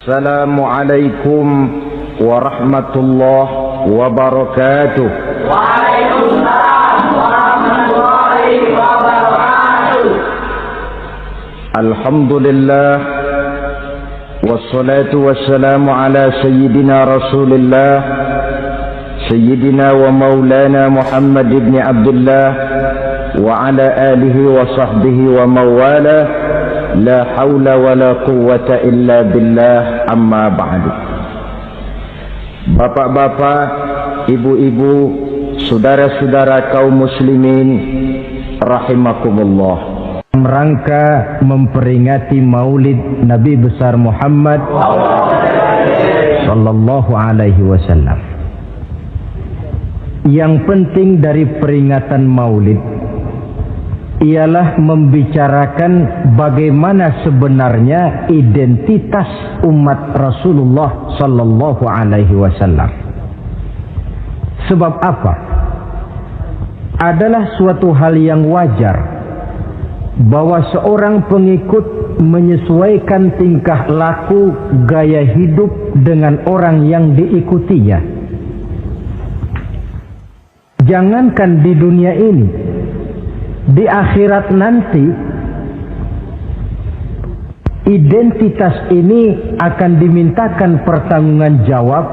Assalamualaikum warahmatullahi wabarakatuh. Waalaikumsalam warahmatullahi wabarakatuh. Alhamdulillah wassalatu wassalamu ala sayyidina Rasulillah sayyidina wa maulana Muhammad ibn Abdullah wa ala alihi wa sahbihi wa mawala. La haula wa la quwwata illa billah, amma ba'du. Bapak-bapak, ibu-ibu, saudara-saudara kaum muslimin rahimakumullah. Dalam rangka memperingati Maulid Nabi besar Muhammad sallallahu alaihi wasallam. Yang penting dari peringatan Maulid ialah membicarakan bagaimana sebenarnya identitas umat Rasulullah sallallahu alaihi wasallam. Sebab apa? Adalah suatu hal yang wajar bahwa seorang pengikut menyesuaikan tingkah laku, gaya hidup dengan orang yang diikutinya. Jangankan di dunia ini, di akhirat nanti identitas ini akan dimintakan pertanggunggan jawab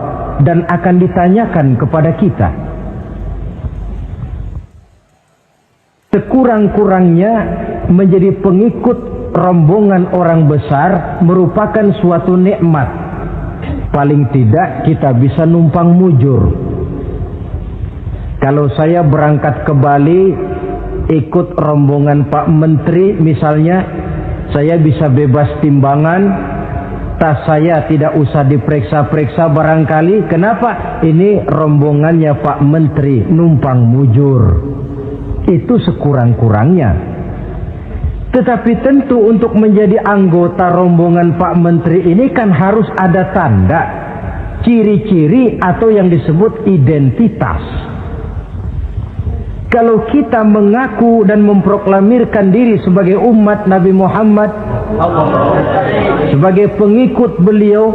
dan akan ditanyakan kepada kita. Sekurang-kurangnya menjadi pengikut rombongan orang besar merupakan suatu nikmat. Paling tidak kita bisa numpang mujur. Kalau saya berangkat ke Bali ikut rombongan Pak Menteri misalnya, saya bisa bebas timbangan, tas saya tidak usah diperiksa-periksa barangkali. Kenapa? Ini rombongannya Pak Menteri, numpang mujur. Itu sekurang-kurangnya. Tetapi tentu untuk menjadi anggota rombongan Pak Menteri ini kan harus ada tanda, ciri-ciri atau yang disebut identitas. Kalau kita mengaku dan memproklamirkan diri sebagai umat Nabi Muhammad, sebagai pengikut beliau,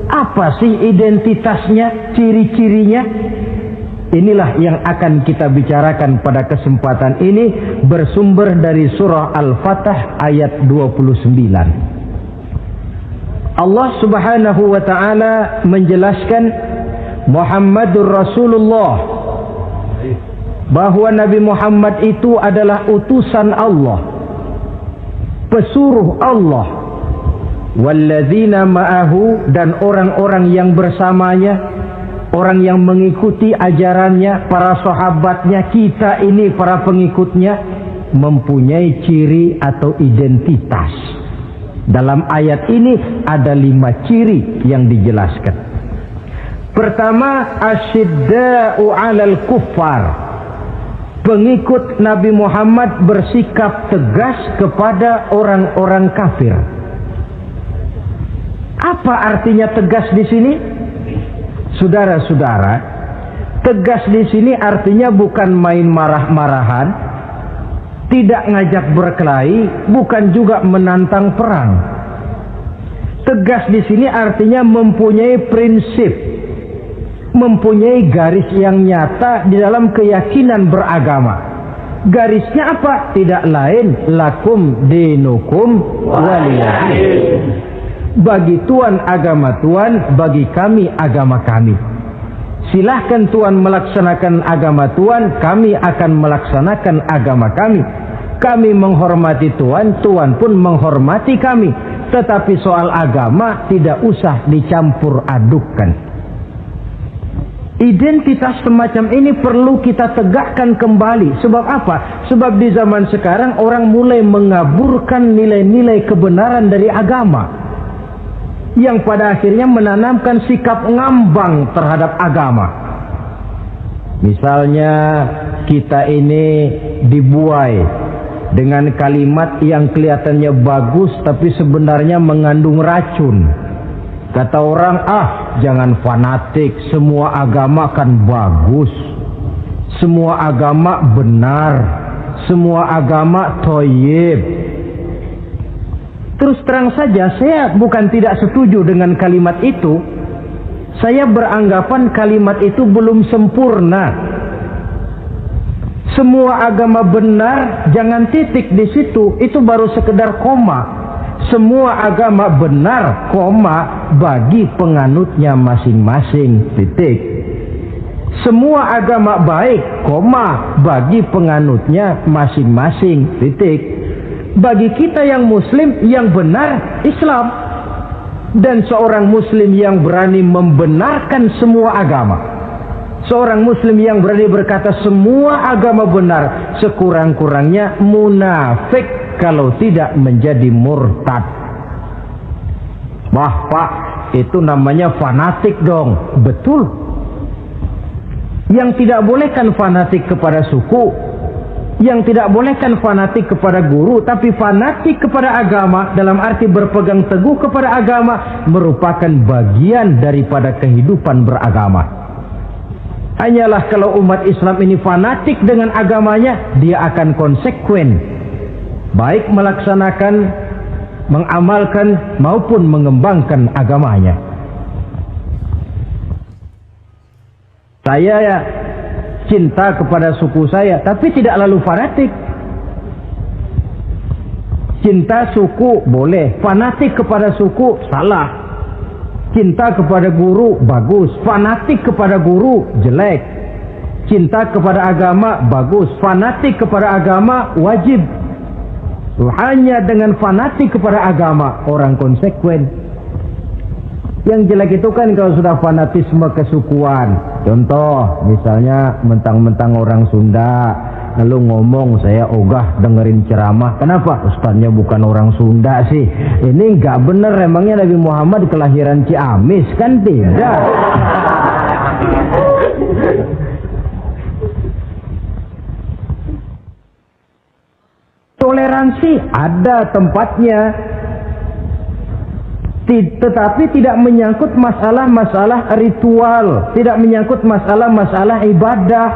apa sih identitasnya, ciri-cirinya? Inilah yang akan kita bicarakan pada kesempatan ini, bersumber dari surah Al-Fatah ayat 29. Allah Subhanahu wa ta'ala menjelaskan Muhammadur Rasulullah, bahwa Nabi Muhammad itu adalah utusan Allah, pesuruh Allah. Walladzina ma'ahu, dan orang-orang yang bersamanya, orang yang mengikuti ajarannya, para sahabatnya, kita ini para pengikutnya, mempunyai ciri atau identitas. Dalam ayat ini ada 5 ciri yang dijelaskan. Pertama, asyidda'u 'alal kuffar. Pengikut Nabi Muhammad bersikap tegas kepada orang-orang kafir. Apa artinya tegas di sini? Saudara-saudara, tegas di sini artinya bukan main marah-marahan, tidak ngajak berkelahi, bukan juga menantang perang. Tegas di sini artinya mempunyai prinsip, mempunyai garis yang nyata di dalam keyakinan beragama. Garisnya apa? Tidak lain, lakum dinukum waliyadin. Bagi Tuhan agama Tuhan, bagi kami agama kami. Silahkan Tuhan melaksanakan agama Tuhan, kami akan melaksanakan agama kami. Kami menghormati Tuhan, Tuhan pun menghormati kami. Tetapi soal agama tidak usah dicampur adukkan. Identitas semacam ini perlu kita tegakkan kembali. Sebab apa? Sebab di zaman sekarang orang mulai mengaburkan nilai-nilai kebenaran dari agama, yang pada akhirnya menanamkan sikap ngambang terhadap agama. Misalnya kita ini dibuai dengan kalimat yang kelihatannya bagus tapi sebenarnya mengandung racun. Kata orang, jangan fanatik, semua agama kan bagus, semua agama benar, semua agama thayyib. Terus terang saja, saya bukan tidak setuju dengan kalimat itu. Saya beranggapan kalimat itu belum sempurna. Semua agama benar, jangan titik di situ, itu baru sekedar koma. Semua agama benar, koma, bagi penganutnya masing-masing, titik. Semua agama baik, koma, bagi penganutnya masing-masing, titik. Bagi kita yang muslim, yang benar Islam. Dan seorang muslim yang berani membenarkan semua agama, seorang muslim yang berani berkata semua agama benar, sekurang-kurangnya munafik kalau tidak menjadi murtad. Wah Pak, itu namanya fanatik dong. Betul. Yang tidak boleh kan fanatik kepada suku, yang tidak boleh kan fanatik kepada guru, tapi fanatik kepada agama dalam arti berpegang teguh kepada agama merupakan bagian daripada kehidupan beragama. Hanyalah kalau umat Islam ini fanatik dengan agamanya, dia akan konsekuen, baik melaksanakan, mengamalkan maupun mengembangkan agamanya. Saya cinta kepada suku saya, tapi tidak lalu fanatik. Cinta suku boleh, fanatik kepada suku salah. Cinta kepada guru bagus, fanatik kepada guru jelek. Cinta kepada agama bagus, fanatik kepada agama wajib. Hanya dengan fanatik kepada agama orang konsekuen. Yang jelek itu kan kalau sudah fanatisme kesukuan. Contoh, misalnya mentang-mentang orang Sunda, lalu ngomong saya ogah dengerin ceramah. Kenapa? Ustaznya bukan orang Sunda sih. Ini nggak bener, emangnya Nabi Muhammad kelahiran Ciamis? Kan tidak. Toleransi ada tempatnya, tetapi tidak menyangkut masalah-masalah ritual, tidak menyangkut masalah-masalah ibadah.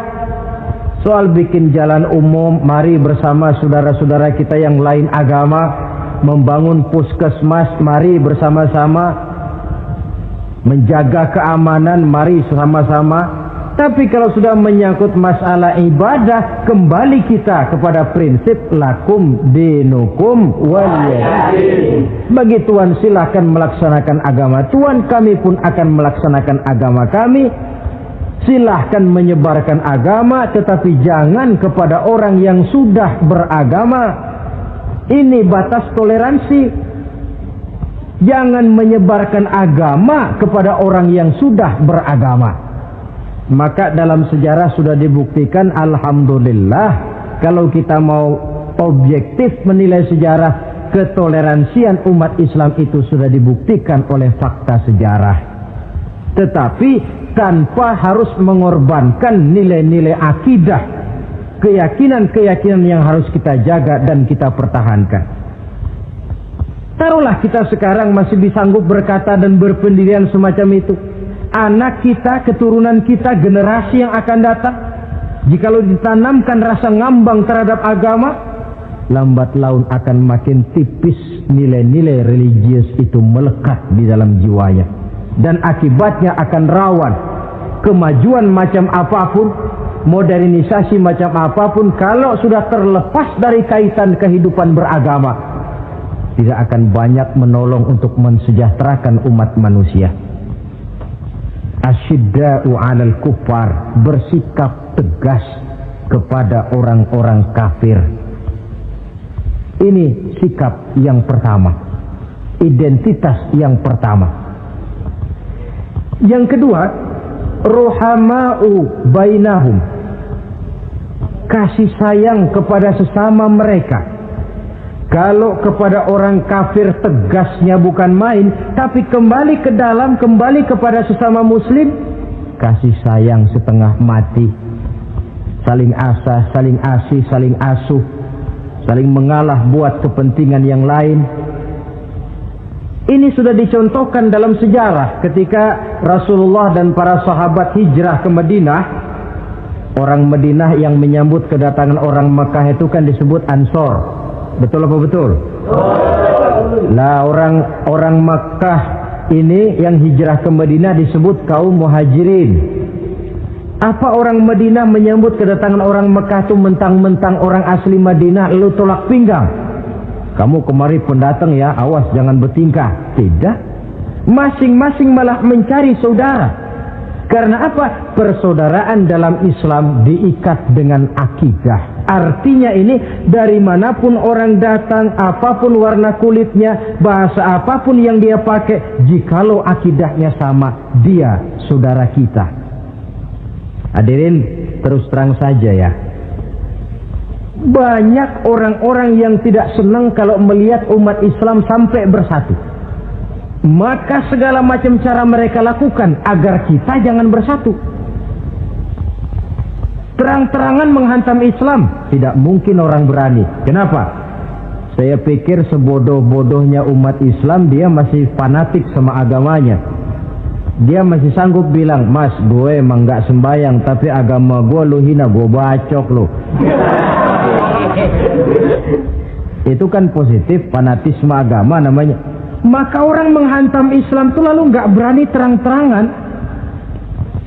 Soal bikin jalan umum, mari bersama saudara-saudara kita yang lain agama membangun puskesmas, mari bersama-sama menjaga keamanan, mari sama-sama. Tapi kalau sudah menyangkut masalah ibadah, kembali kita kepada prinsip lakum dinukum waliyadin. Bagi Tuhan silakan melaksanakan agama Tuhan, kami pun akan melaksanakan agama kami. Silahkan menyebarkan agama, tetapi jangan kepada orang yang sudah beragama. Ini batas toleransi. Jangan menyebarkan agama kepada orang yang sudah beragama. Maka dalam sejarah sudah dibuktikan, alhamdulillah, kalau kita mau objektif menilai sejarah, ketoleransian umat Islam itu sudah dibuktikan oleh fakta sejarah. Tetapi tanpa harus mengorbankan nilai-nilai akidah, keyakinan-keyakinan yang harus kita jaga dan kita pertahankan. Taruhlah kita sekarang masih sanggup berkata dan berpendirian semacam itu. Anak kita, keturunan kita, generasi yang akan datang, jikalau ditanamkan rasa ngambang terhadap agama, lambat laun akan makin tipis nilai-nilai religius itu melekat di dalam jiwanya. Dan akibatnya akan rawan kemajuan macam apapun, modernisasi macam apapun, kalau sudah terlepas dari kaitan kehidupan beragama, tidak akan banyak menolong untuk mensejahterakan umat manusia. Asyidda'u 'alal kuffar, bersikap tegas kepada orang-orang kafir. Ini sikap yang pertama, identitas yang pertama. Yang kedua, ruhama'u bainahum, kasih sayang kepada sesama mereka. Kalau kepada orang kafir tegasnya bukan main, tapi kembali ke dalam, kembali kepada sesama muslim, kasih sayang setengah mati. Saling asah, saling asih, saling asuh, saling mengalah buat kepentingan yang lain. Ini sudah dicontohkan dalam sejarah ketika Rasulullah dan para sahabat hijrah ke Madinah. Orang Madinah yang menyambut kedatangan orang Mekah itu kan disebut Ansor. Betul apa betul? Lah orang Makkah ini yang hijrah ke Madinah disebut kaum muhajirin. Apa orang Madinah menyambut kedatangan orang Makkah itu mentang-mentang orang asli Madinah lalu tolak pinggang? Kamu kemari pendatang ya, awas jangan bertingkah. Tidak. Masing-masing malah mencari saudara. Karena apa? Persaudaraan dalam Islam diikat dengan akidah. Artinya ini dari manapun orang datang, apapun warna kulitnya, bahasa apapun yang dia pakai, jikalau akidahnya sama, dia saudara kita. Hadirin, terus terang saja ya. Banyak orang-orang yang tidak senang kalau melihat umat Islam sampai bersatu. Maka segala macam cara mereka lakukan agar kita jangan bersatu. Terang-terangan menghantam Islam, tidak mungkin orang berani. Kenapa? Saya pikir sebodoh-bodohnya umat Islam dia masih fanatik sama agamanya. Dia masih sanggup bilang, "Mas, gue emang gak sembayang, tapi agama gue lu hina, gue bacok lu." Itu kan positif, fanatisme agama namanya. Maka orang menghantam Islam itu lalu nggak berani terang-terangan.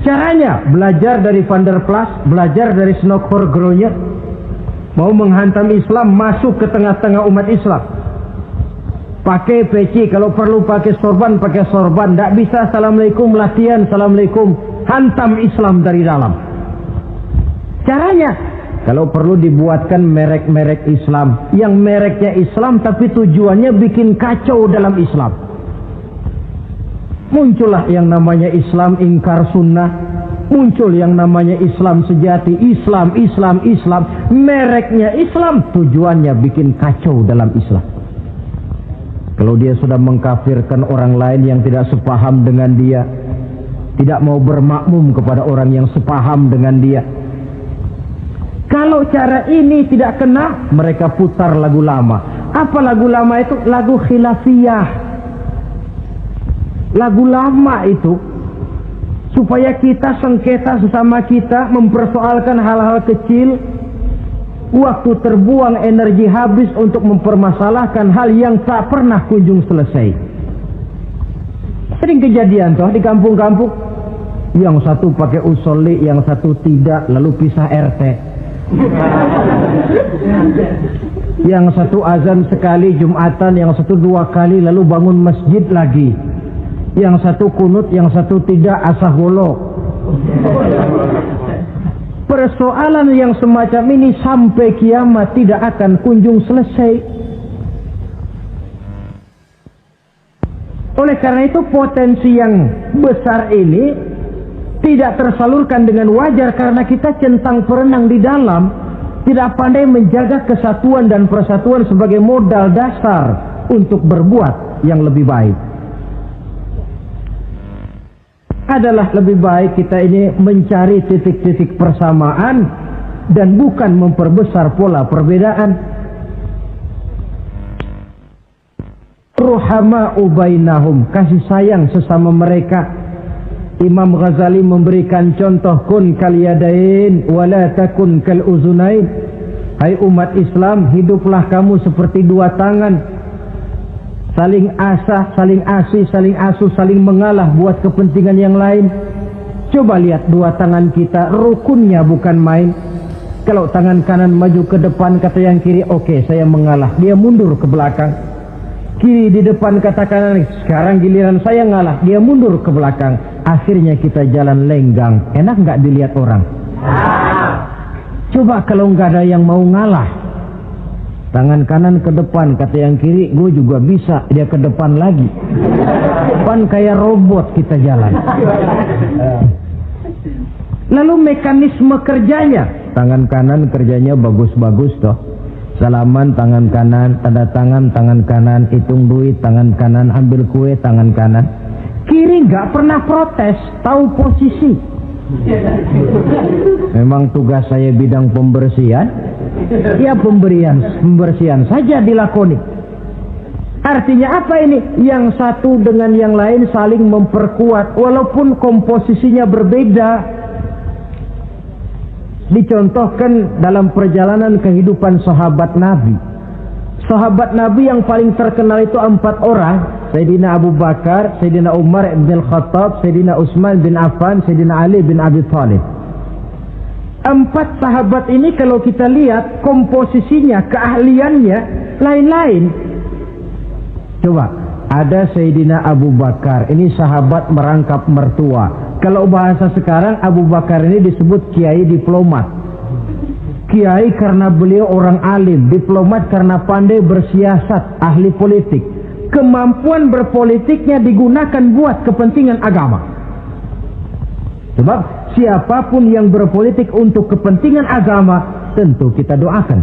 Caranya belajar dari Van der Plas, belajar dari Snokor-Gronya. Mau menghantam Islam, masuk ke tengah-tengah umat Islam. Pakai peci, kalau perlu pakai sorban, pakai sorban. Nggak bisa assalamualaikum, latihan assalamualaikum. Hantam Islam dari dalam. Caranya, kalau perlu dibuatkan merek-merek Islam. Yang mereknya Islam tapi tujuannya bikin kacau dalam Islam. Muncullah yang namanya Islam ingkar sunnah. Muncul yang namanya Islam sejati. Islam. Mereknya Islam, tujuannya bikin kacau dalam Islam. Kalau dia sudah mengkafirkan orang lain yang tidak sepaham dengan dia, tidak mau bermakmum kepada orang yang sepaham dengan dia. Kalau cara ini tidak kena, mereka putar lagu lama. Apa lagu lama itu? Lagu khilafiyah. Lagu lama itu supaya kita sengketa sesama kita, mempersoalkan hal-hal kecil, waktu terbuang, energi habis untuk mempermasalahkan hal yang tak pernah kunjung selesai. Sering kejadian toh di kampung-kampung. Yang satu pakai usolli, yang satu tidak, lalu pisah RT. Yang satu azan sekali Jumatan, yang satu 2 kali, lalu bangun masjid lagi. Yang satu kunut, yang satu tidak, asah golok. Persoalan yang semacam ini sampai kiamat tidak akan kunjung selesai. Oleh karena itu potensi yang besar ini tidak tersalurkan dengan wajar karena kita centang perenang di dalam, tidak pandai menjaga kesatuan dan persatuan sebagai modal dasar untuk berbuat yang lebih baik. Adalah lebih baik kita ini mencari titik-titik persamaan dan bukan memperbesar pola perbedaan. Ruhama'u bainahum, kasih sayang sesama mereka. Imam Ghazali memberikan contoh, kun kal yadain wala takun kal uzunain. Hai umat Islam, hiduplah kamu seperti 2 tangan. Saling asah, saling asih, saling asuh, saling mengalah buat kepentingan yang lain. Coba lihat 2 tangan kita, rukunnya bukan main. Kalau tangan kanan maju ke depan, kata yang kiri, oke, saya mengalah. Dia mundur ke belakang. Kiri di depan, kata kanan, sekarang giliran saya ngalah. Dia mundur ke belakang. Akhirnya kita jalan lenggang. Enak nggak dilihat orang? Coba kalau nggak ada yang mau ngalah. Tangan kanan ke depan, kata yang kiri, gue juga bisa. Dia ke depan lagi. Depan kayak robot kita jalan. Lalu mekanisme kerjanya, tangan kanan kerjanya bagus-bagus toh. Salaman tangan kanan, tanda tangan tangan kanan, hitung duit tangan kanan, ambil kue tangan kanan. Kiri nggak pernah protes, tahu posisi. Memang tugas saya bidang pembersihan. Ya pembersihan saja dilakoni. Artinya apa ini? Yang satu dengan yang lain saling memperkuat walaupun komposisinya berbeda. Dicontohkan dalam perjalanan kehidupan sahabat Nabi. Sahabat Nabi yang paling terkenal itu 4 orang. Sayyidina Abu Bakar, Sayyidina Umar bin Khattab, Sayyidina Utsman bin Affan, Sayyidina Ali bin Abi Thalib. 4 sahabat ini kalau kita lihat komposisinya, keahliannya lain-lain. Coba, ada Sayyidina Abu Bakar, ini sahabat merangkap mertua. Kalau bahasa sekarang, Abu Bakar ini disebut kiai diplomat. Kiai karena beliau orang alim, diplomat karena pandai bersiasat, ahli politik. Kemampuan berpolitiknya digunakan buat kepentingan agama. Sebab siapapun yang berpolitik untuk kepentingan agama, tentu kita doakan.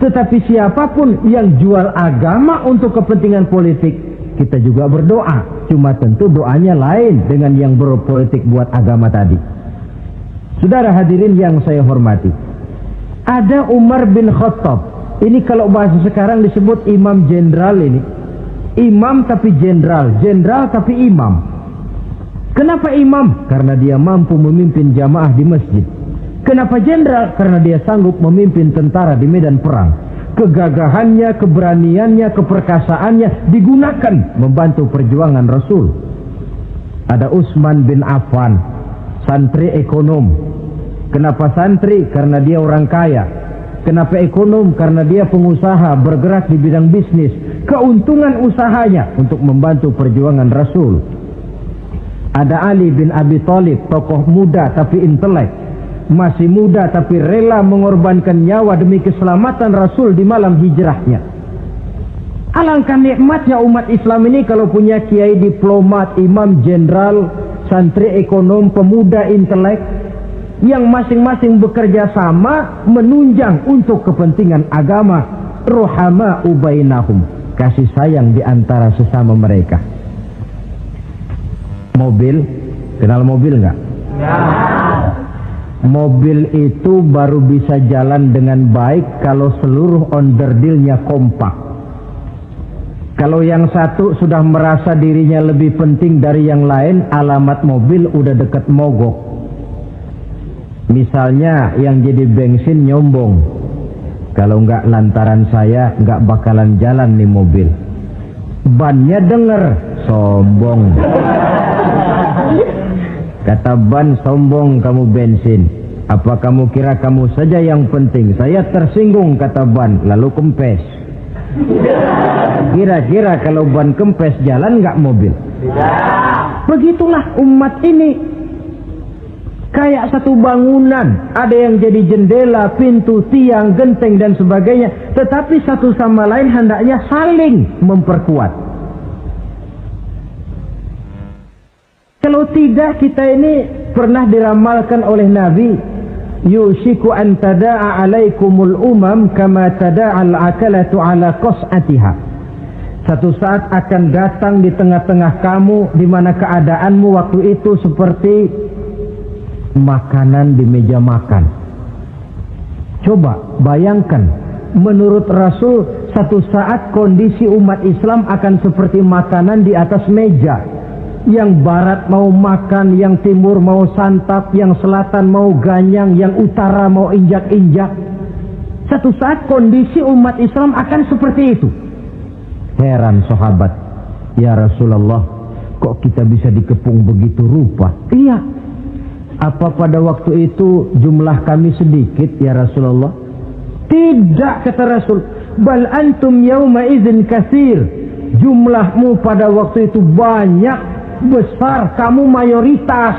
Tetapi siapapun yang jual agama untuk kepentingan politik, kita juga berdoa. Cuma tentu doanya lain dengan yang berpolitik buat agama tadi. Saudara hadirin yang saya hormati, ada Umar bin Khattab. Ini kalau bahasa sekarang disebut imam jenderal ini. Imam tapi jenderal, jenderal tapi imam. Kenapa imam? Karena dia mampu memimpin jamaah di masjid. Kenapa jenderal? Karena dia sanggup memimpin tentara di medan perang. Kegagahannya, keberaniannya, keperkasaannya digunakan membantu perjuangan Rasul. Ada Utsman bin Affan, santri ekonom. Kenapa santri? Karena dia orang kaya. Kenapa ekonom? Karena dia pengusaha bergerak di bidang bisnis. Keuntungan usahanya untuk membantu perjuangan Rasul. Ada Ali bin Abi Thalib, tokoh muda tapi intelek. Masih muda tapi rela mengorbankan nyawa demi keselamatan Rasul di malam hijrahnya. Alangkah nikmatnya umat Islam ini kalau punya kiai diplomat, imam jenderal, santri ekonom, pemuda intelek, yang masing-masing bekerja sama menunjang untuk kepentingan agama. Ruhama ubainahum, kasih sayang di antara sesama mereka. Mobil, kenal mobil nggak? Ya. Mobil itu baru bisa jalan dengan baik kalau seluruh onderdilnya kompak. Kalau yang satu sudah merasa dirinya lebih penting dari yang lain, alamat mobil udah deket mogok. Misalnya yang jadi bensin nyombong, kalau nggak lantaran saya nggak bakalan jalan nih mobil. Bannya denger, sombong. Kata ban, sombong kamu bensin. Apa kamu kira kamu saja yang penting? Saya tersinggung, kata ban, lalu kempes. Kira-kira kalau ban kempes jalan nggak mobil? Begitulah umat ini. Kayak satu bangunan, ada yang jadi jendela, pintu, tiang, genteng dan sebagainya. Tetapi satu sama lain hendaknya saling memperkuat. Kalau tidak, kita ini pernah diramalkan oleh Nabi, yushiku an tada'a alaikumul umam kama tada'al akalatu ala qas'atiha. Satu saat akan datang di tengah-tengah kamu di mana keadaanmu waktu itu seperti makanan di meja makan. Coba bayangkan, menurut Rasul satu saat kondisi umat Islam akan seperti makanan di atas meja. Yang barat mau makan, yang timur mau santap, yang selatan mau ganyang, yang utara mau injak-injak. Satu saat kondisi umat Islam akan seperti itu. Heran sahabat, ya Rasulullah, kok kita bisa dikepung begitu rupa? Iya. Apa pada waktu itu jumlah kami sedikit ya Rasulullah? Tidak, kata Rasul. Bal antum yawma idzin katsir. Jumlahmu pada waktu itu banyak, besar, kamu mayoritas.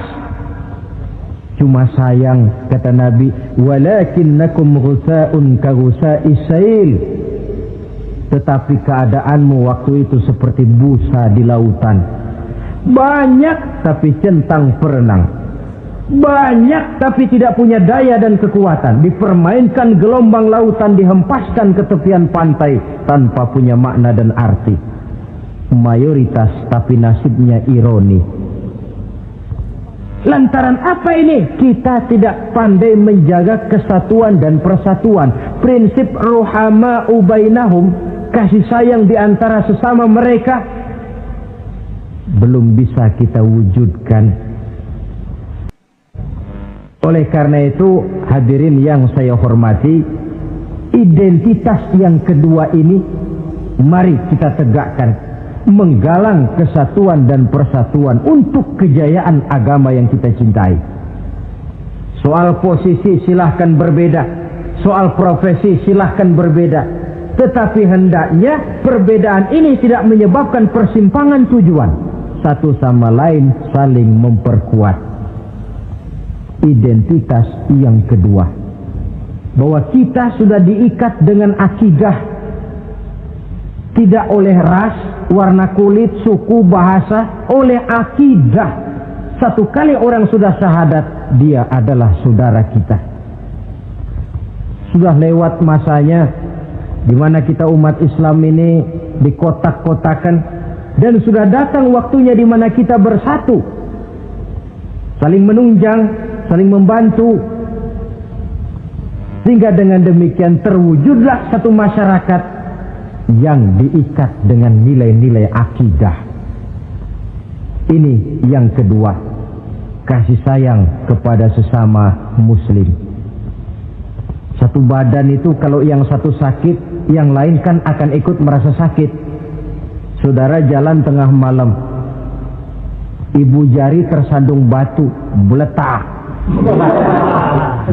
Cuma sayang, kata Nabi, walakinnakum ghusa'un ka ghusa'is sail. Tetapi keadaanmu waktu itu seperti busa di lautan. Banyak tapi centang perenang. Banyak tapi tidak punya daya dan kekuatan. Dipermainkan gelombang lautan, dihempaskan ke tepian pantai tanpa punya makna dan arti. Mayoritas tapi nasibnya ironi. Lantaran apa ini? Kita tidak pandai menjaga kesatuan dan persatuan. Prinsip ruhama ubainahum, kasih sayang di antara sesama mereka, belum bisa kita wujudkan. Oleh karena itu, hadirin yang saya hormati, identitas yang kedua ini mari kita tegakkan, menggalang kesatuan dan persatuan untuk kejayaan agama yang kita cintai. Soal posisi silahkan berbeda, soal profesi silahkan berbeda, tetapi hendaknya perbedaan ini tidak menyebabkan persimpangan tujuan. Satu sama lain saling memperkuat. Identitas yang kedua, bahwa kita sudah diikat dengan akidah, tidak oleh ras, warna kulit, suku, bahasa, oleh akidah. Satu kali orang sudah syahadat, dia adalah saudara kita. Sudah lewat masanya di mana kita umat Islam ini dikotak-kotakan, dan sudah datang waktunya di mana kita bersatu, saling menunjang, saling membantu, sehingga dengan demikian terwujudlah satu masyarakat yang diikat dengan nilai-nilai akidah. Ini yang kedua, kasih sayang kepada sesama muslim. Satu badan itu kalau yang satu sakit, yang lain kan akan ikut merasa sakit. Saudara jalan tengah malam, ibu jari tersandung batu, meletak.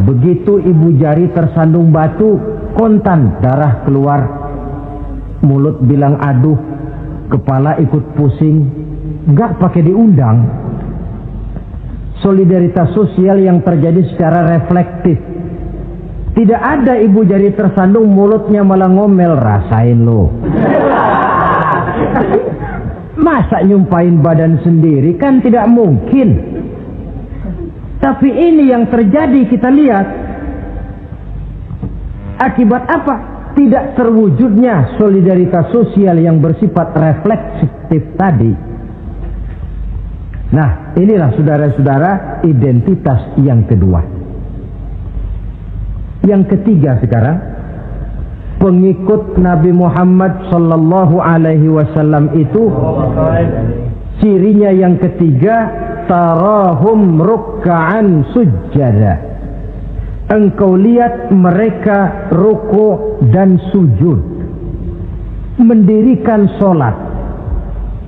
Begitu ibu jari tersandung batu, kontan, darah keluar, mulut bilang aduh, kepala ikut pusing, nggak pakai diundang. Solidaritas sosial yang terjadi secara reflektif. Tidak ada ibu jari tersandung mulutnya malah ngomel, rasain lo. Masa nyumpain badan sendiri, kan tidak mungkin. Tapi ini yang terjadi, kita lihat. Akibat apa? Tidak terwujudnya solidaritas sosial yang bersifat refleksif tadi. Nah, inilah saudara-saudara identitas yang kedua. Yang ketiga sekarang, pengikut Nabi Muhammad sallallahu alaihi wasallam itu cirinya yang ketiga, tarahum ruk'an sujjada. Engkau lihat mereka ruku' dan sujud, mendirikan solat.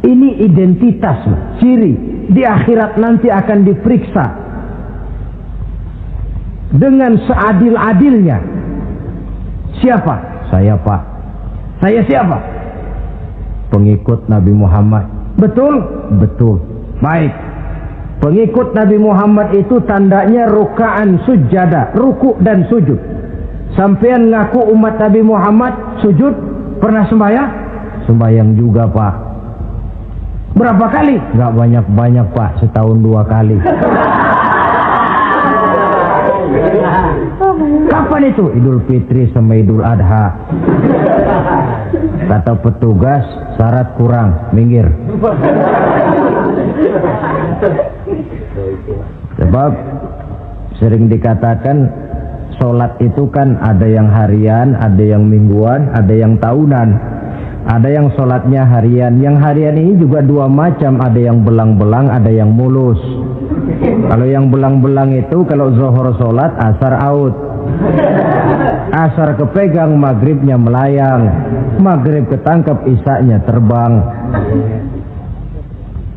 Ini identitas, ciri. Di akhirat nanti akan diperiksa dengan seadil-adilnya. Siapa? Saya, Pak. Saya siapa? Pengikut Nabi Muhammad. Betul? Betul. Baik. Pengikut Nabi Muhammad itu tandanya ruka'an sujada, ruku' dan sujud. Sampean ngaku umat Nabi Muhammad, sujud, pernah sembahyang? Sembahyang juga, Pak. Berapa kali? Nggak banyak-banyak, Pak. Setahun 2 kali. Kapan itu? Idul Fitri sama Idul Adha. Kata petugas, syarat kurang, minggir. Sebab sering dikatakan sholat itu kan ada yang harian, ada yang mingguan, ada yang tahunan. Ada yang sholatnya harian. Yang harian ini juga 2 macam. Ada yang belang-belang, ada yang mulus. Kalau yang belang-belang itu kalau zuhur sholat, asar out. Asar kepegang, maghribnya melayang. Maghrib ketangkep, isaknya terbang.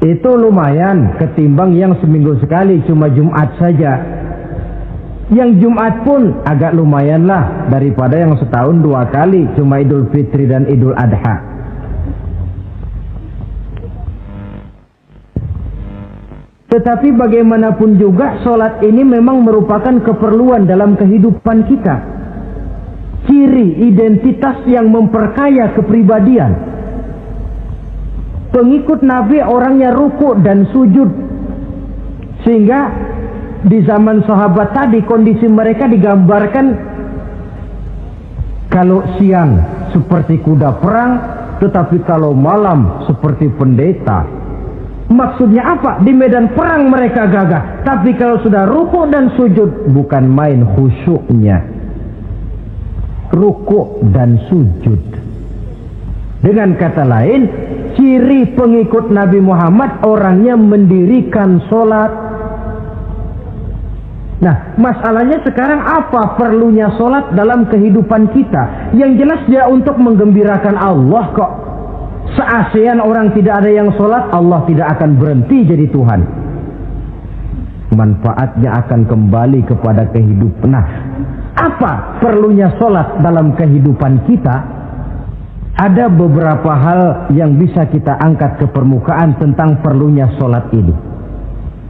Itu lumayan ketimbang yang seminggu sekali cuma Jumat saja. Yang Jumat pun agak lumayan lah daripada yang setahun 2 kali cuma Idul Fitri dan Idul Adha. Tetapi bagaimanapun juga sholat ini memang merupakan keperluan dalam kehidupan kita. Ciri identitas yang memperkaya kepribadian. Pengikut Nabi orangnya ruku' dan sujud. Sehingga di zaman sahabat tadi kondisi mereka digambarkan kalau siang seperti kuda perang, tetapi kalau malam seperti pendeta. Maksudnya apa? Di medan perang mereka gagah, tapi kalau sudah ruku' dan sujud bukan main khusyuknya. Ruku' dan sujud. Dengan kata lain, ciri pengikut Nabi Muhammad orangnya mendirikan sholat, Nah, masalahnya sekarang apa perlunya sholat dalam kehidupan kita? Yang jelas dia untuk menggembirakan Allah kok. Se-ASEAN orang tidak ada yang sholat, Allah tidak akan berhenti jadi Tuhan. Manfaatnya akan kembali kepada kehidupan. Nah, apa perlunya sholat dalam kehidupan kita? Ada beberapa hal yang bisa kita angkat ke permukaan tentang perlunya sholat ini.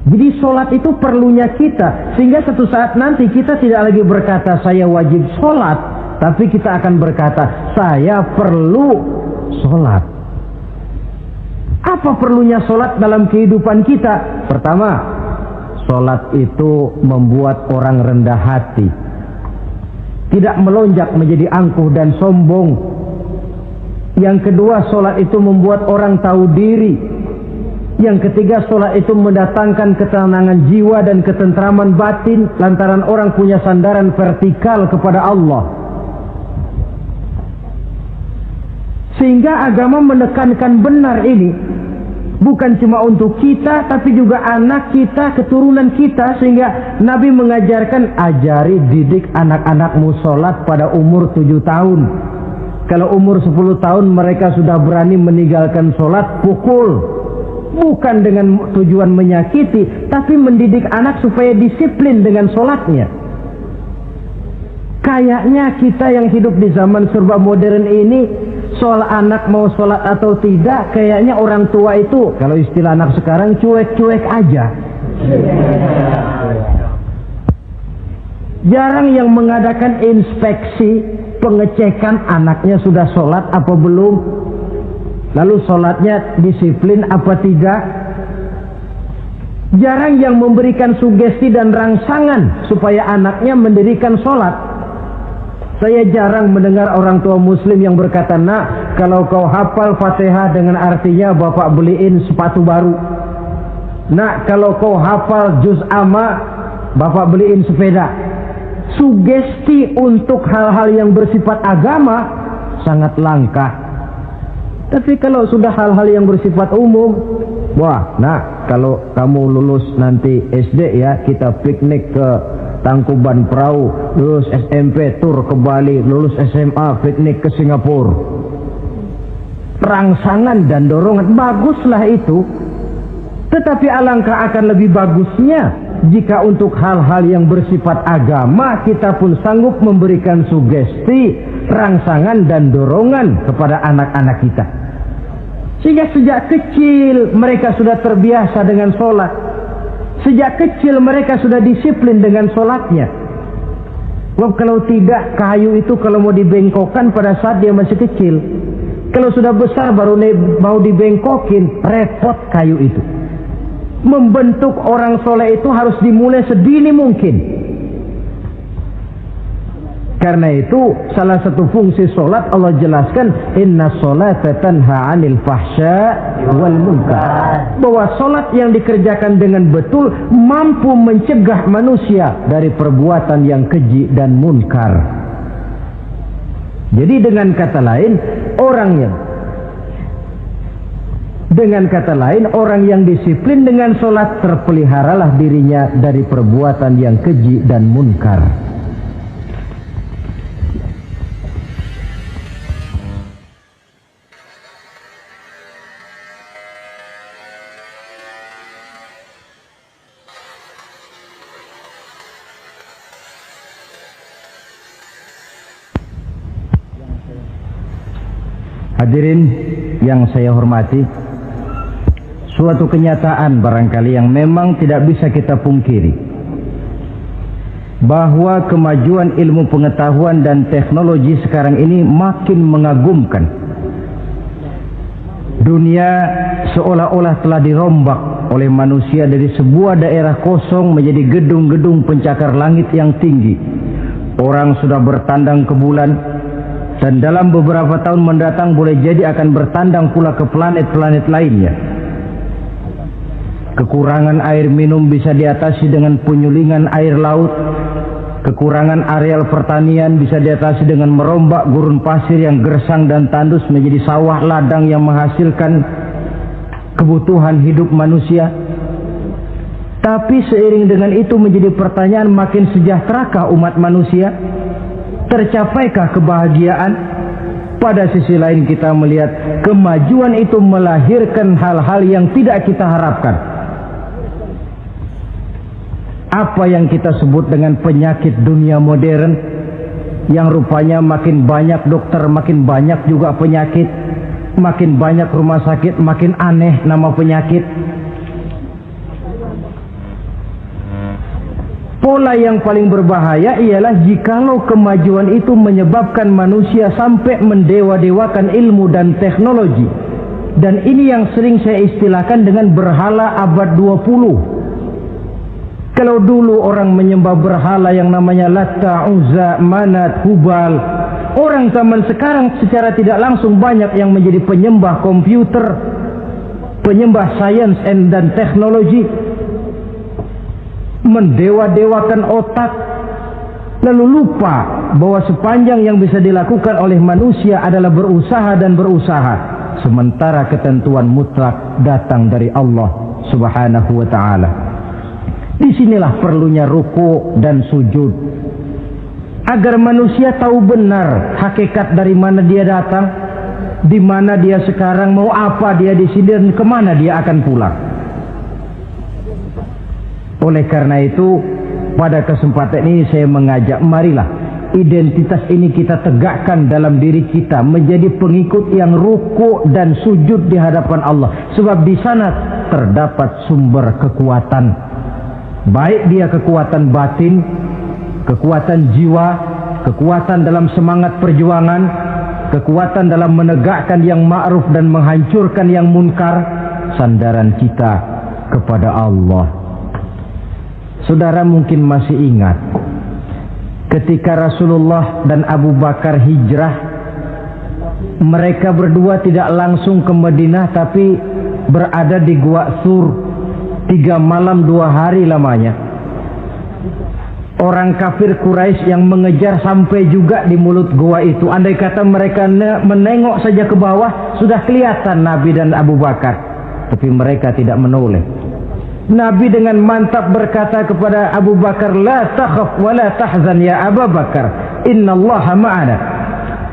Jadi sholat itu perlunya kita, sehingga suatu saat nanti kita tidak lagi berkata saya wajib sholat, tapi kita akan berkata saya perlu sholat. Apa perlunya sholat dalam kehidupan kita? Pertama, sholat itu membuat orang rendah hati, tidak melonjak menjadi angkuh dan sombong. Yang kedua, sholat itu membuat orang tahu diri. Yang ketiga, sholat itu mendatangkan ketenangan jiwa dan ketentraman batin lantaran orang punya sandaran vertikal kepada Allah. Sehingga agama menekankan benar ini, bukan cuma untuk kita tapi juga anak kita, keturunan kita. Sehingga Nabi mengajarkan, ajari didik anak-anakmu sholat pada umur 7 tahun. Kalau umur 10 tahun mereka sudah berani meninggalkan sholat, pukul. Bukan dengan tujuan menyakiti, tapi mendidik anak supaya disiplin dengan sholatnya. Kayaknya kita yang hidup di zaman serba modern ini, soal anak mau sholat atau tidak, kayaknya orang tua itu, kalau istilah anak sekarang, cuek-cuek aja. Jarang yang mengadakan inspeksi, pengecekan anaknya sudah sholat apa belum. Lalu sholatnya disiplin apa tidak? Jarang yang memberikan sugesti dan rangsangan supaya anaknya mendirikan sholat. Saya jarang mendengar orang tua muslim yang berkata, nak, kalau kau hafal Fatihah dengan artinya bapak beliin sepatu baru. Nak, kalau kau hafal juz amma, bapak beliin sepeda. Sugesti untuk hal-hal yang bersifat agama sangat langka. Tapi kalau sudah hal-hal yang bersifat umum, wah, nah, kalau kamu lulus nanti SD ya, kita piknik ke Tangkuban Perahu, lulus SMP tur ke Bali, lulus SMA piknik ke Singapura. Rangsangan dan dorongan, baguslah itu. Tetapi alangkah akan lebih bagusnya jika untuk hal-hal yang bersifat agama kita pun sanggup memberikan sugesti, rangsangan dan dorongan kepada anak-anak kita. Sehingga sejak kecil mereka sudah terbiasa dengan sholat. Sejak kecil mereka sudah disiplin dengan sholatnya. Sebab kalau tidak, kayu itu kalau mau dibengkokkan pada saat dia masih kecil. Kalau sudah besar baru mau dibengkokin, repot kayu itu. Membentuk orang soleh itu harus dimulai sedini mungkin. Karena itu salah satu fungsi solat Allah jelaskan, inna sholata tanha 'anil fahsya wal munkar. Bahwa solat yang dikerjakan dengan betul mampu mencegah manusia dari perbuatan yang keji dan munkar. Jadi dengan kata lain orang yang disiplin dengan solat, terpeliharalah dirinya dari perbuatan yang keji dan munkar. Hadirin yang saya hormati, suatu kenyataan barangkali yang memang tidak bisa kita pungkiri, bahwa kemajuan ilmu pengetahuan dan teknologi sekarang ini makin mengagumkan. Dunia seolah-olah telah dirombak oleh manusia dari sebuah daerah kosong menjadi gedung-gedung pencakar langit yang tinggi. Orang sudah bertandang ke bulan, dan dalam beberapa tahun mendatang boleh jadi akan bertandang pula ke planet-planet lainnya. Kekurangan air minum bisa diatasi dengan penyulingan air laut. Kekurangan areal pertanian bisa diatasi dengan merombak gurun pasir yang gersang dan tandus menjadi sawah ladang yang menghasilkan kebutuhan hidup manusia. Tapi seiring dengan itu menjadi pertanyaan, makin sejahterakah umat manusia? Tercapaikah kebahagiaan? Pada sisi lain kita melihat kemajuan itu melahirkan hal-hal yang tidak kita harapkan. Apa yang kita sebut dengan penyakit dunia modern, yang rupanya makin banyak dokter, makin banyak juga penyakit, makin banyak rumah sakit, makin aneh nama penyakit. Pola yang paling berbahaya ialah jikalau kemajuan itu menyebabkan manusia sampai mendewa-dewakan ilmu dan teknologi. Dan ini yang sering saya istilahkan dengan berhala abad 20. Kalau dulu orang menyembah berhala yang namanya Latta, Uzza, Manat, Hubal, orang zaman sekarang secara tidak langsung banyak yang menjadi penyembah komputer, penyembah sains dan teknologi, mendewa-dewakan otak, lalu lupa bahwa sepanjang yang bisa dilakukan oleh manusia adalah berusaha dan berusaha, sementara ketentuan mutlak datang dari Allah Subhanahu wa ta'ala. Disinilah perlunya ruku dan sujud, agar manusia tahu benar hakikat dari mana dia datang, di mana dia sekarang, mau apa dia di sini, dan kemana dia akan pulang. Oleh karena itu, pada kesempatan ini saya mengajak, marilah identitas ini kita tegakkan dalam diri kita, menjadi pengikut yang ruku dan sujud di hadapan Allah. Sebab di sana terdapat sumber kekuatan, baik dia kekuatan batin, kekuatan jiwa, kekuatan dalam semangat perjuangan, kekuatan dalam menegakkan yang ma'ruf dan menghancurkan yang munkar. Sandaran kita kepada Allah. Saudara mungkin masih ingat ketika Rasulullah dan Abu Bakar hijrah, mereka berdua tidak langsung ke Madinah tapi berada di Gua Sur, 3 malam 2 hari lamanya. Orang kafir Quraisy yang mengejar sampai juga di mulut gua itu. Andai kata mereka menengok saja ke bawah, sudah kelihatan Nabi dan Abu Bakar, tapi mereka tidak menoleh. Nabi dengan mantap berkata kepada Abu Bakar, la takhaf wa la tahzan ya Abu Bakar, innallaha ma'ana.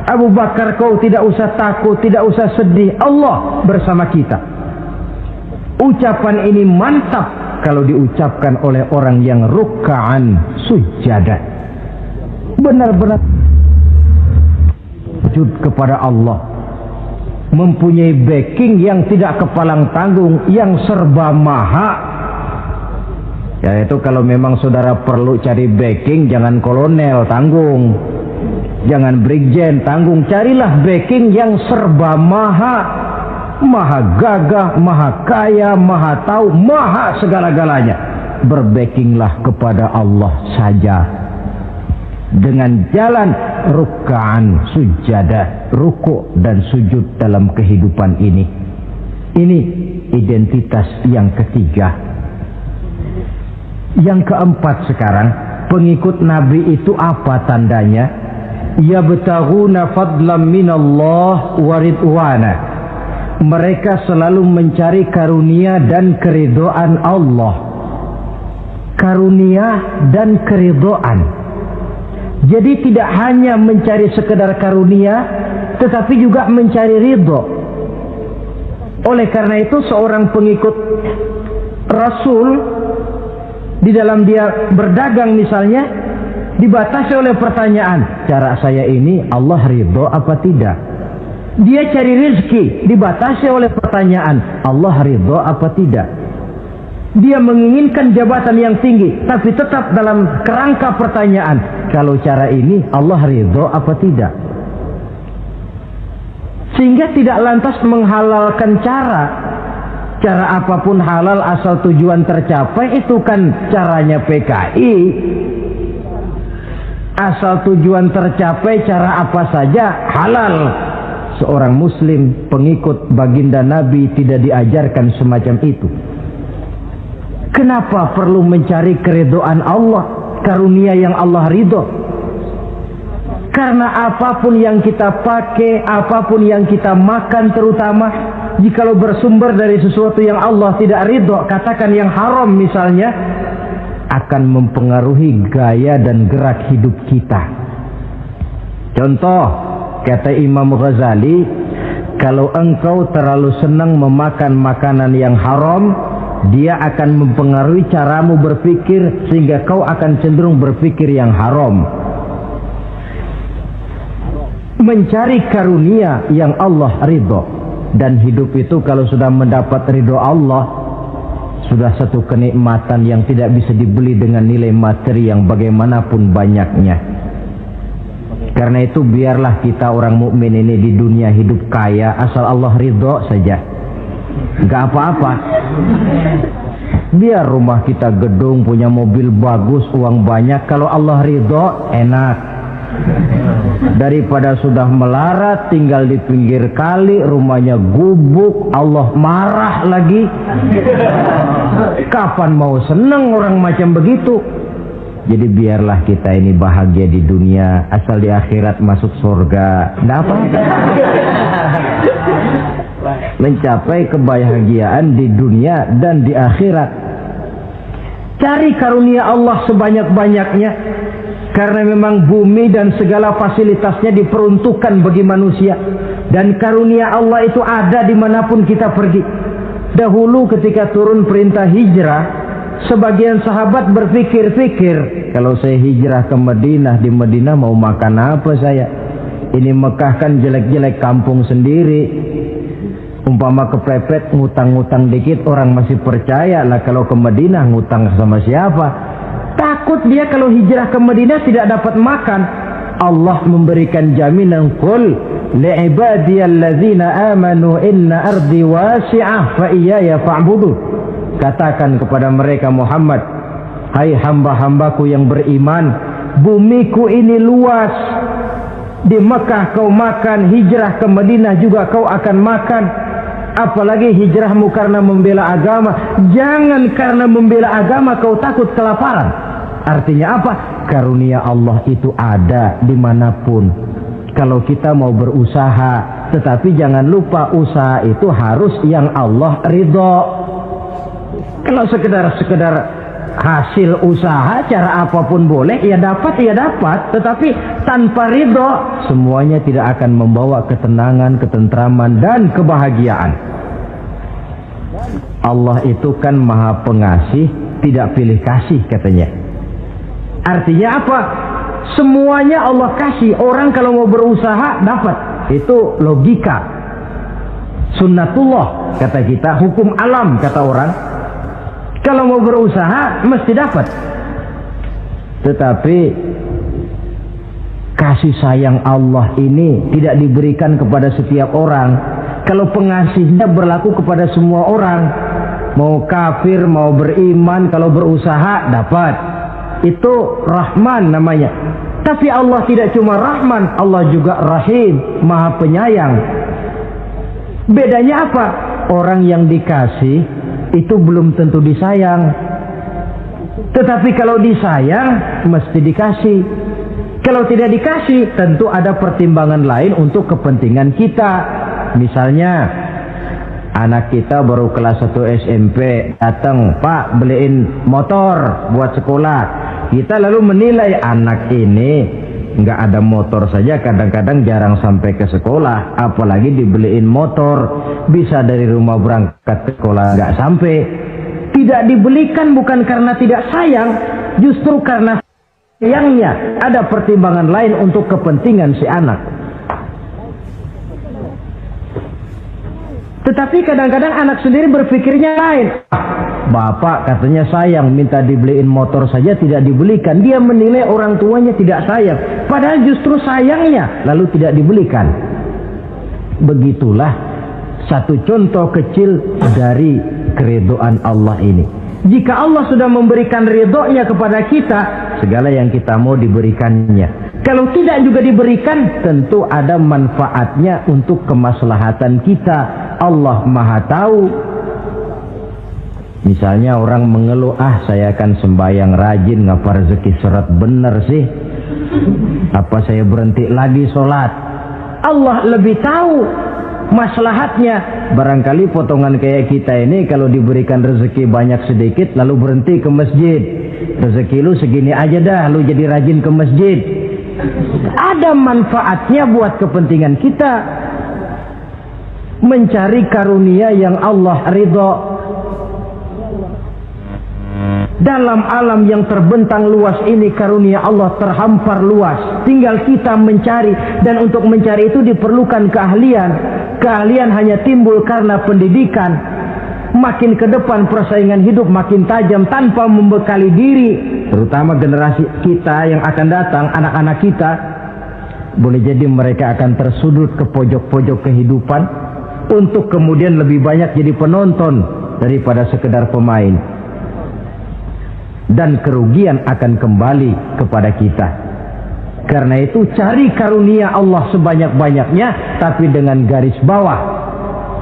Abu Bakar, kau tidak usah takut, tidak usah sedih, Allah bersama kita. Ucapan ini mantap kalau diucapkan oleh orang yang ruk'an sujada, benar-benar sujud kepada Allah, mempunyai backing yang tidak kepalang tanggung, yang serba maha. Ya, itu kalau memang saudara perlu cari backing, jangan kolonel tanggung, jangan brigjen tanggung, carilah backing yang serba maha, maha gagah, maha kaya, maha tahu, maha segala-galanya. Berbackinglah kepada Allah saja dengan jalan ruk'an sujada, ruku' dan sujud dalam kehidupan ini. Ini identitas yang ketiga. Yang keempat sekarang, pengikut Nabi itu apa tandanya? Yabtaghuna fadlan minallah wa ridwana. Mereka selalu mencari karunia dan keridhaan Allah. Karunia dan keridhaan. Jadi tidak hanya mencari sekedar karunia, tetapi juga mencari ridho. Oleh karena itu seorang pengikut Rasul, di dalam dia berdagang misalnya, dibatasi oleh pertanyaan, cara saya ini Allah ridho apa tidak? Dia cari rezeki, dibatasi oleh pertanyaan, Allah ridho apa tidak? Dia menginginkan jabatan yang tinggi, tapi tetap dalam kerangka pertanyaan, kalau cara ini Allah ridho apa tidak? Sehingga tidak lantas menghalalkan cara apapun halal asal tujuan tercapai. Itu kan caranya PKI. Asal tujuan tercapai, cara apa saja halal. Seorang muslim pengikut baginda Nabi tidak diajarkan semacam itu. Kenapa perlu mencari keridhaan Allah, karunia yang Allah ridho? Karena apapun yang kita pakai, apapun yang kita makan terutama, Jikalau bersumber dari sesuatu yang Allah tidak ridho, katakan yang haram misalnya, akan mempengaruhi gaya dan gerak hidup kita. Contoh, kata Imam Ghazali, kalau engkau terlalu senang memakan makanan yang haram, dia akan mempengaruhi caramu berpikir sehingga kau akan cenderung berpikir yang haram. Mencari karunia yang Allah ridho, dan hidup itu kalau sudah mendapat ridho Allah, sudah satu kenikmatan yang tidak bisa dibeli dengan nilai materi yang bagaimanapun banyaknya. Karena itu biarlah kita orang mukmin ini di dunia hidup kaya asal Allah ridho saja. Gak apa-apa. Biar rumah kita gedung, punya mobil bagus, uang banyak, kalau Allah ridho enak. Daripada sudah melarat tinggal di pinggir kali, rumahnya gubuk, Allah marah lagi. Kapan mau seneng orang macam begitu? Jadi biarlah kita ini bahagia di dunia, asal di akhirat masuk surga. Nggak apa-apa. Mencapai kebahagiaan di dunia dan di akhirat. Cari karunia Allah sebanyak-banyaknya, karena memang bumi dan segala fasilitasnya diperuntukkan bagi manusia, dan karunia Allah itu ada dimanapun kita pergi. Dahulu ketika turun perintah hijrah, sebagian sahabat berpikir-pikir, kalau saya hijrah ke Madinah, di Madinah mau makan apa saya? Ini Mekah kan jelek-jelek, kampung sendiri. Umpama kepepet ngutang-ngutang dikit orang masih percaya lah, kalau ke Madinah ngutang sama siapa? Takut dia kalau hijrah ke Madinah tidak dapat makan. Allah memberikan jaminan, qul li'ibadiyallazina amanu inna ardi wasi'ah fa iyaya fa'budu. Katakan kepada mereka Muhammad, hai hamba-hambaku yang beriman, bumiku ini luas. Di Mekah kau makan, hijrah ke Madinah juga kau akan makan. Apalagi hijrahmu karena membela agama. Jangan karena membela agama kau takut kelaparan. Artinya apa? Karunia Allah itu ada dimanapun. Kalau kita mau berusaha, tetapi jangan lupa usaha itu harus yang Allah ridho. Kalau sekedar hasil usaha cara apapun boleh, ya dapat, tetapi tanpa ridho semuanya tidak akan membawa ketenangan, ketentraman dan kebahagiaan. Allah itu kan maha pengasih, tidak pilih kasih katanya. Artinya apa? Semuanya Allah kasih. Orang kalau mau berusaha dapat. Itu logika, sunnatullah kata kita, hukum alam kata orang. Kalau mau berusaha mesti dapat. Tetapi kasih sayang Allah ini tidak diberikan kepada setiap orang. Kalau pengasihnya berlaku kepada semua orang, mau kafir mau beriman, kalau berusaha dapat. Itu Rahman namanya. Tapi Allah tidak cuma Rahman, Allah juga Rahim, maha penyayang. Bedanya apa? Orang yang dikasih itu belum tentu disayang. Tetapi kalau disayang mesti dikasih. Kalau tidak dikasih tentu ada pertimbangan lain untuk kepentingan kita. Misalnya anak kita baru kelas 1 SMP, datang, Pak beliin motor buat sekolah. Kita lalu menilai anak ini nggak ada motor saja kadang-kadang jarang sampai ke sekolah, apalagi dibeliin motor, bisa dari rumah berangkat ke sekolah nggak sampai. Tidak dibelikan bukan karena tidak sayang, justru karena sayangnya ada pertimbangan lain untuk kepentingan si anak. Tetapi kadang-kadang anak sendiri berpikirnya lain. Bapak katanya sayang, minta dibeliin motor saja tidak dibelikan. Dia menilai orang tuanya tidak sayang, padahal justru sayangnya lalu tidak dibelikan. Begitulah satu contoh kecil dari keridhaan Allah ini. Jika Allah sudah memberikan ridhonya kepada kita, segala yang kita mau diberikannya. Kalau tidak juga diberikan, tentu ada manfaatnya untuk kemaslahatan kita. Allah maha tahu. Misalnya orang mengeluh, saya akan sembahyang rajin, ngapa rezeki seret bener sih? Apa saya berhenti lagi sholat? Allah lebih tahu. maslahatnya. Barangkali potongan kayak kita ini kalau diberikan rezeki banyak sedikit lalu berhenti ke masjid. Rezeki lu segini aja dah, lu jadi rajin ke masjid. Ada manfaatnya buat kepentingan kita. Mencari karunia yang Allah ridho. Dalam alam yang terbentang luas ini karunia Allah terhampar luas. Tinggal kita mencari, dan untuk mencari itu diperlukan keahlian. Keahlian hanya timbul karena pendidikan. Makin ke depan persaingan hidup makin tajam tanpa membekali diri. Terutama generasi kita yang akan datang, anak-anak kita. Boleh jadi mereka akan tersudut ke pojok-pojok kehidupan untuk kemudian lebih banyak jadi penonton daripada sekedar pemain. Dan kerugian akan kembali kepada kita. Karena itu cari karunia Allah sebanyak-banyaknya, tapi dengan garis bawah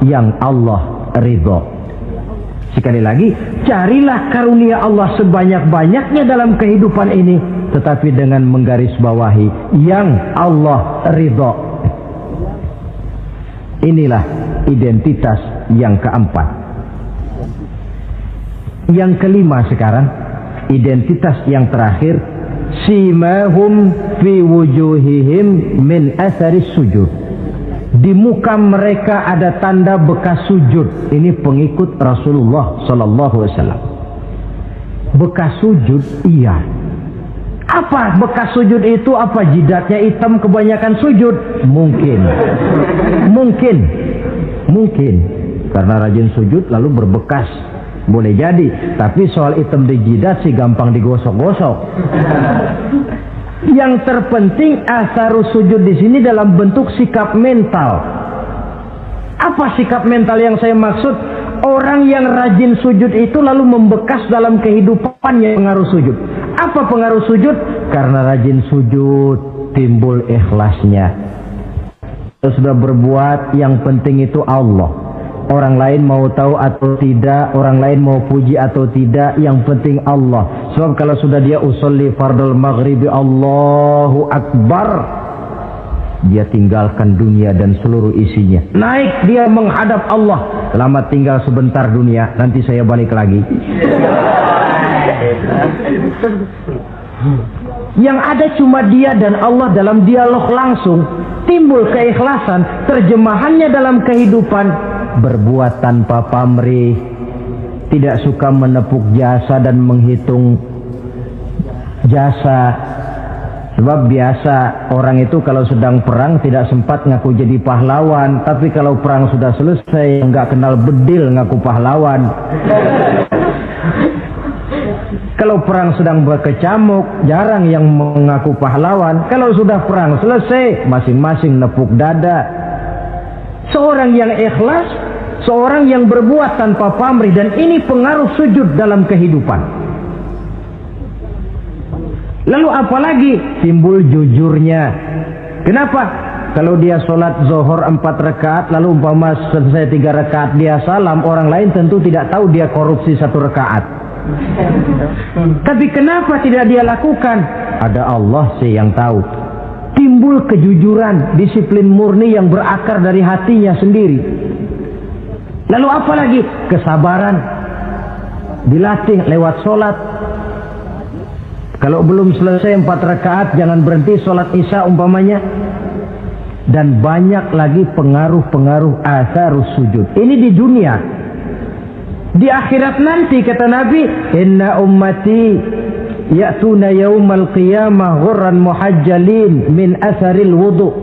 yang Allah ridho. Sekali lagi, carilah karunia Allah sebanyak-banyaknya dalam kehidupan ini, tetapi dengan menggarisbawahi yang Allah ridho. Inilah identitas yang keempat. Yang kelima sekarang, identitas yang terakhir, simahum fi wujuhihim min atharis sujud. Di muka mereka ada tanda bekas sujud. Ini pengikut Rasulullah sallallahu alaihi wasallam. Bekas sujud, iya. Apa bekas sujud itu? Apa jidatnya hitam kebanyakan sujud? Mungkin. Karena rajin sujud lalu berbekas. Boleh jadi, tapi soal hitam di jidat sih gampang digosok-gosok. Yang terpenting asarus sujud di sini dalam bentuk sikap mental. Apa sikap mental yang saya maksud? Orang yang rajin sujud itu lalu membekas dalam kehidupannya. Pengaruh sujud. Apa pengaruh sujud? Karena rajin sujud timbul ikhlasnya. Sudah berbuat, yang penting itu Allah. Orang lain mau tahu atau tidak, orang lain mau puji atau tidak, yang penting Allah. Sebab kalau sudah dia usolli fardul maghribi Allahu Akbar, dia tinggalkan dunia dan seluruh isinya. Naik dia menghadap Allah. Selamat tinggal sebentar dunia, nanti saya balik lagi. Yang ada cuma dia dan Allah dalam dialog langsung. Timbul keikhlasan, terjemahannya dalam kehidupan. Berbuat tanpa pamrih, tidak suka menepuk jasa dan menghitung jasa. Sebab biasa orang itu kalau sedang perang tidak sempat ngaku jadi pahlawan, tapi kalau perang sudah selesai nggak kenal bedil ngaku pahlawan. Kalau perang sedang berkecamuk, jarang yang mengaku pahlawan. Kalau sudah perang selesai, masing-masing nepuk dada. Seorang yang ikhlas, seorang yang berbuat tanpa pamrih, dan ini pengaruh sujud dalam kehidupan. Lalu apalagi timbul jujurnya. Kenapa? Kalau dia sholat zuhur 4 rakaat, lalu umpama selesai 3 rakaat dia salam, orang lain tentu tidak tahu dia korupsi 1 rakaat. Tapi kenapa tidak dia lakukan? Ada Allah sih yang tahu. Timbul kejujuran, disiplin murni yang berakar dari hatinya sendiri. Lalu apa lagi? Kesabaran. Dilatih lewat sholat. Kalau belum selesai 4 rakaat, jangan berhenti sholat isya umpamanya. Dan banyak lagi pengaruh-pengaruh asarus sujud. Ini di dunia. Di akhirat nanti kata Nabi, inna ummati ya'tuna yaumal qiyamah ghurran muhajjalin min asaril wudu.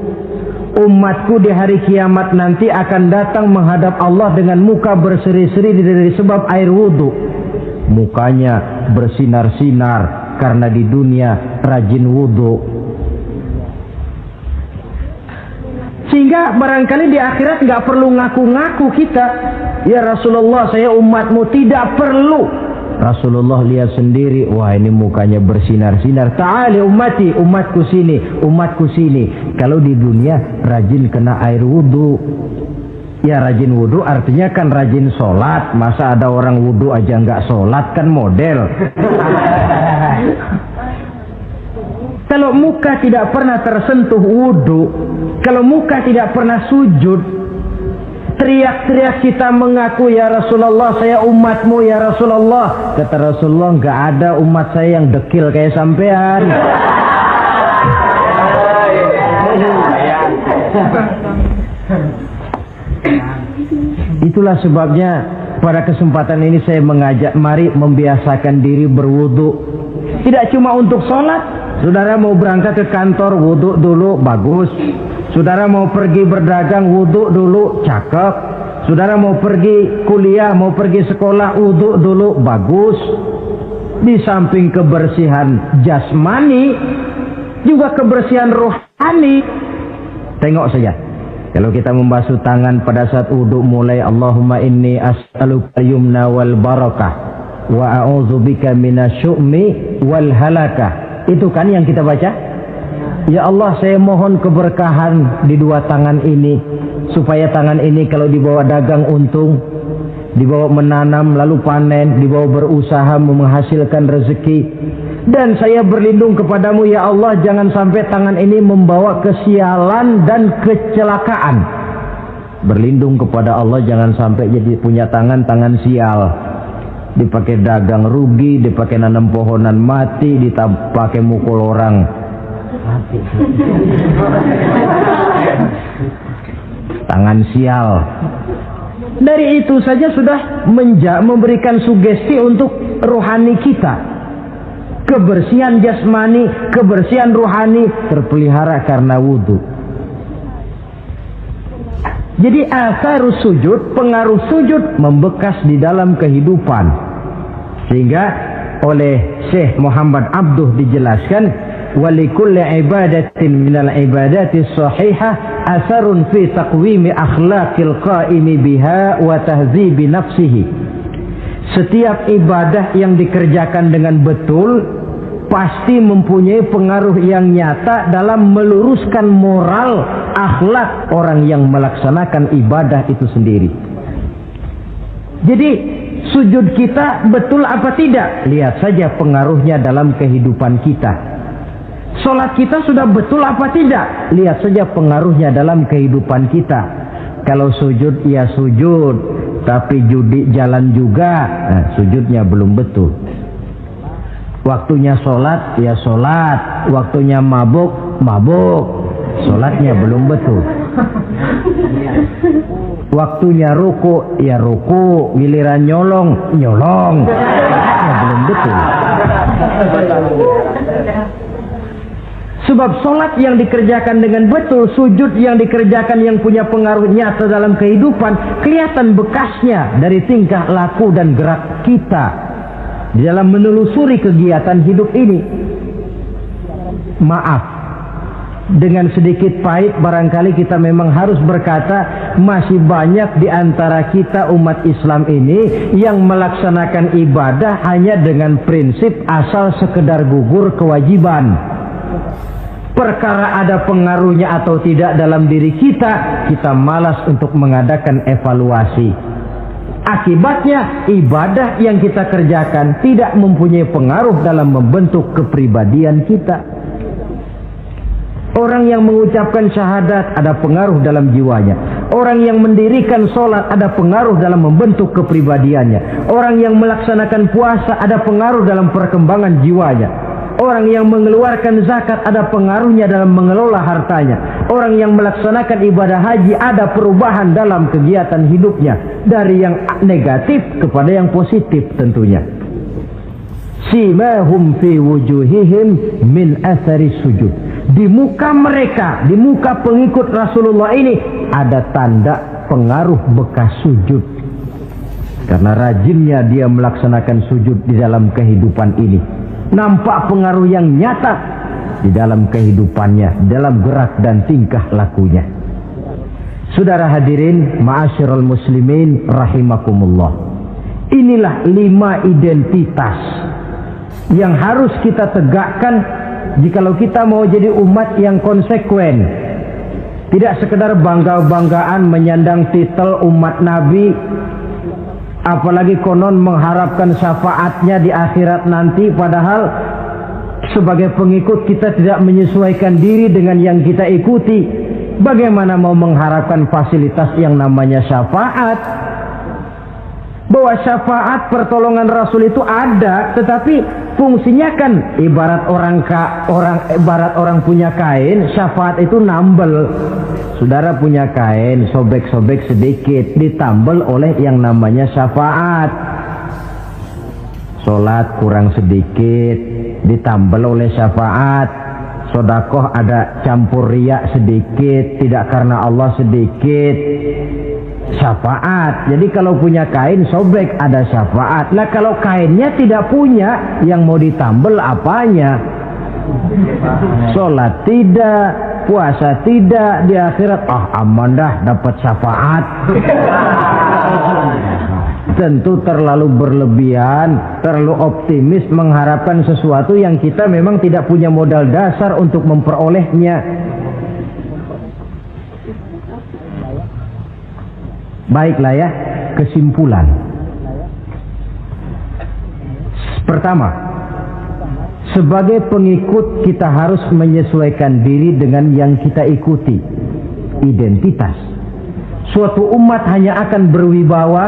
Umatku di hari kiamat nanti akan datang menghadap Allah dengan muka berseri-seri dari sebab air wudu. Mukanya bersinar-sinar karena di dunia rajin wudu. Sehingga barangkali di akhirat nggak perlu ngaku-ngaku kita. Ya Rasulullah, saya umatmu, tidak perlu. Rasulullah lihat sendiri, wah ini mukanya bersinar-sinar. Ta'ali ummati, umatku sini, umatku sini. Kalau di dunia rajin kena air wudu. Ya rajin wudu artinya kan rajin sholat. Masa ada orang wudu aja nggak sholat, kan model. Kalau muka tidak pernah tersentuh wudu, kalau muka tidak pernah sujud, Teriak-teriak kita mengaku, ya Rasulullah saya umatmu ya Rasulullah. Kata Rasulullah, enggak ada umat saya yang dekil kayak sampean. Itulah sebabnya pada kesempatan ini saya mengajak, mari membiasakan diri berwudu. Tidak cuma untuk sholat. Saudara mau berangkat ke kantor, wudu dulu, bagus. Saudara mau pergi berdagang, wudu dulu, cakep. Saudara mau pergi kuliah, mau pergi sekolah, wudu dulu, bagus. Di samping kebersihan jasmani, juga kebersihan rohani. Tengok saja. Kalau kita membasuh tangan pada saat wudu, mulai Allahumma inni as'aluka yumna wal barakah wa a'udzubika minasyu'mi wal halakah. Itu kan yang kita baca. Ya Allah, saya mohon keberkahan di dua tangan ini, supaya tangan ini kalau dibawa dagang untung, dibawa menanam lalu panen, dibawa berusaha menghasilkan rezeki. Dan saya berlindung kepadamu ya Allah, jangan sampai tangan ini membawa kesialan dan kecelakaan. Berlindung kepada Allah jangan sampai jadi punya tangan sial. Dipakai dagang rugi, dipakai nanam pohonan mati, dipakai mukul orang mati. Tangan sial. Dari itu saja sudah memberikan sugesti untuk rohani kita. Kebersihan jasmani, kebersihan rohani terpelihara karena wudu. Jadi asarus sujud, pengaruh sujud membekas di dalam kehidupan. Sehingga oleh Syekh Muhammad Abduh dijelaskan, walikulli ibadatin minal ibadati sahihah asarun fi taqwimi akhlaqil qaimi biha wa tahzibi nafsihi. Setiap ibadah yang dikerjakan dengan betul pasti mempunyai pengaruh yang nyata dalam meluruskan moral akhlak orang yang melaksanakan ibadah itu sendiri. Jadi sujud kita betul apa tidak? Lihat saja pengaruhnya dalam kehidupan kita. Sholat kita sudah betul apa tidak? Lihat saja pengaruhnya dalam kehidupan kita. Kalau sujud ya sujud, tapi judi jalan juga, nah, sujudnya belum betul. Waktunya sholat ya sholat, waktunya mabuk, sholatnya belum betul. Waktunya ruku ya ruku, giliran nyolong, sholatnya belum betul. Sebab sholat yang dikerjakan dengan betul, sujud yang dikerjakan yang punya pengaruh nyata dalam kehidupan, kelihatan bekasnya dari tingkah laku dan gerak kita di dalam menelusuri kegiatan hidup ini. Maaf, dengan sedikit pahit barangkali kita memang harus berkata, masih banyak di antara kita umat Islam ini yang melaksanakan ibadah hanya dengan prinsip asal sekedar gugur kewajiban. Perkara ada pengaruhnya atau tidak dalam diri kita, kita malas untuk mengadakan evaluasi. Akibatnya ibadah yang kita kerjakan tidak mempunyai pengaruh dalam membentuk kepribadian kita. Orang yang mengucapkan syahadat ada pengaruh dalam jiwanya. Orang yang mendirikan sholat ada pengaruh dalam membentuk kepribadiannya. Orang yang melaksanakan puasa ada pengaruh dalam perkembangan jiwanya. Orang yang mengeluarkan zakat ada pengaruhnya dalam mengelola hartanya. Orang yang melaksanakan ibadah haji ada perubahan dalam kegiatan hidupnya. Dari yang negatif kepada yang positif tentunya. Simahum fi wujuhihim min athari sujud. Di muka mereka, di muka pengikut Rasulullah ini ada tanda pengaruh bekas sujud. Karena rajinnya dia melaksanakan sujud di dalam kehidupan ini. Nampak pengaruh yang nyata di dalam kehidupannya, dalam gerak dan tingkah lakunya. Saudara hadirin, ma'asyiral muslimin rahimakumullah. Inilah 5 identitas yang harus kita tegakkan jikalau kita mau jadi umat yang konsekuen. Tidak sekedar bangga-banggaan menyandang titel umat Nabi, apalagi konon mengharapkan syafaatnya di akhirat nanti, padahal sebagai pengikut kita tidak menyesuaikan diri dengan yang kita ikuti. bagaimana mau mengharapkan fasilitas yang namanya syafaat? Bahwa syafaat pertolongan Rasul itu ada, tetapi fungsinya kan ibarat orang punya kain, syafaat itu nambel. Saudara punya kain, sobek-sobek sedikit, ditambel oleh yang namanya syafaat. Sholat kurang sedikit, ditambel oleh syafaat. Sodakoh ada campur riak sedikit, tidak karena Allah sedikit, syafaat. Jadi kalau punya kain sobek ada syafaat. Lah kalau kainnya tidak punya, yang mau ditambel apanya? Sholat tidak, puasa tidak, di akhirat aman dah dapat syafaat. Tentu terlalu berlebihan, terlalu optimis mengharapkan sesuatu yang kita memang tidak punya modal dasar untuk memperolehnya. Baiklah ya, kesimpulan. Pertama, sebagai pengikut kita harus menyesuaikan diri dengan yang kita ikuti. Identitas. Suatu umat hanya akan berwibawa,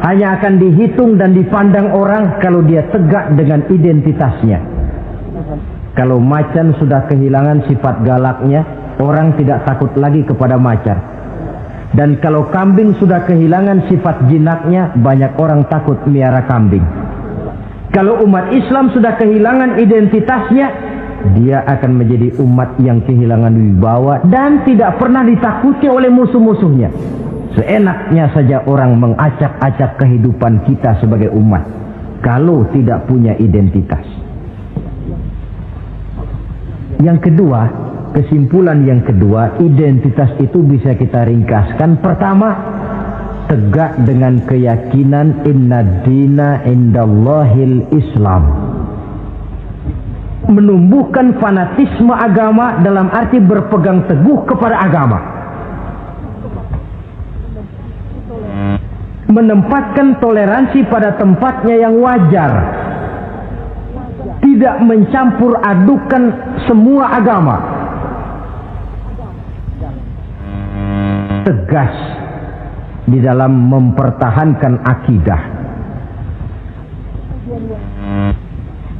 hanya akan dihitung dan dipandang orang kalau dia tegak dengan identitasnya. Kalau macan sudah kehilangan sifat galaknya, orang tidak takut lagi kepada macan. Dan kalau kambing sudah kehilangan sifat jinaknya, banyak orang takut miara kambing. Kalau umat Islam sudah kehilangan identitasnya, dia akan menjadi umat yang kehilangan wibawa dan tidak pernah ditakuti oleh musuh-musuhnya. Seenaknya saja orang mengacak-acak kehidupan kita sebagai umat kalau tidak punya identitas. Yang kedua, kesimpulan yang kedua, identitas itu bisa kita ringkaskan. Pertama, tegak dengan keyakinan inna dina indallahil Islam. Menumbuhkan fanatisme agama dalam arti berpegang teguh kepada agama. Menempatkan toleransi pada tempatnya yang wajar. Tidak mencampur adukan semua agama. Tegas di dalam mempertahankan akidah.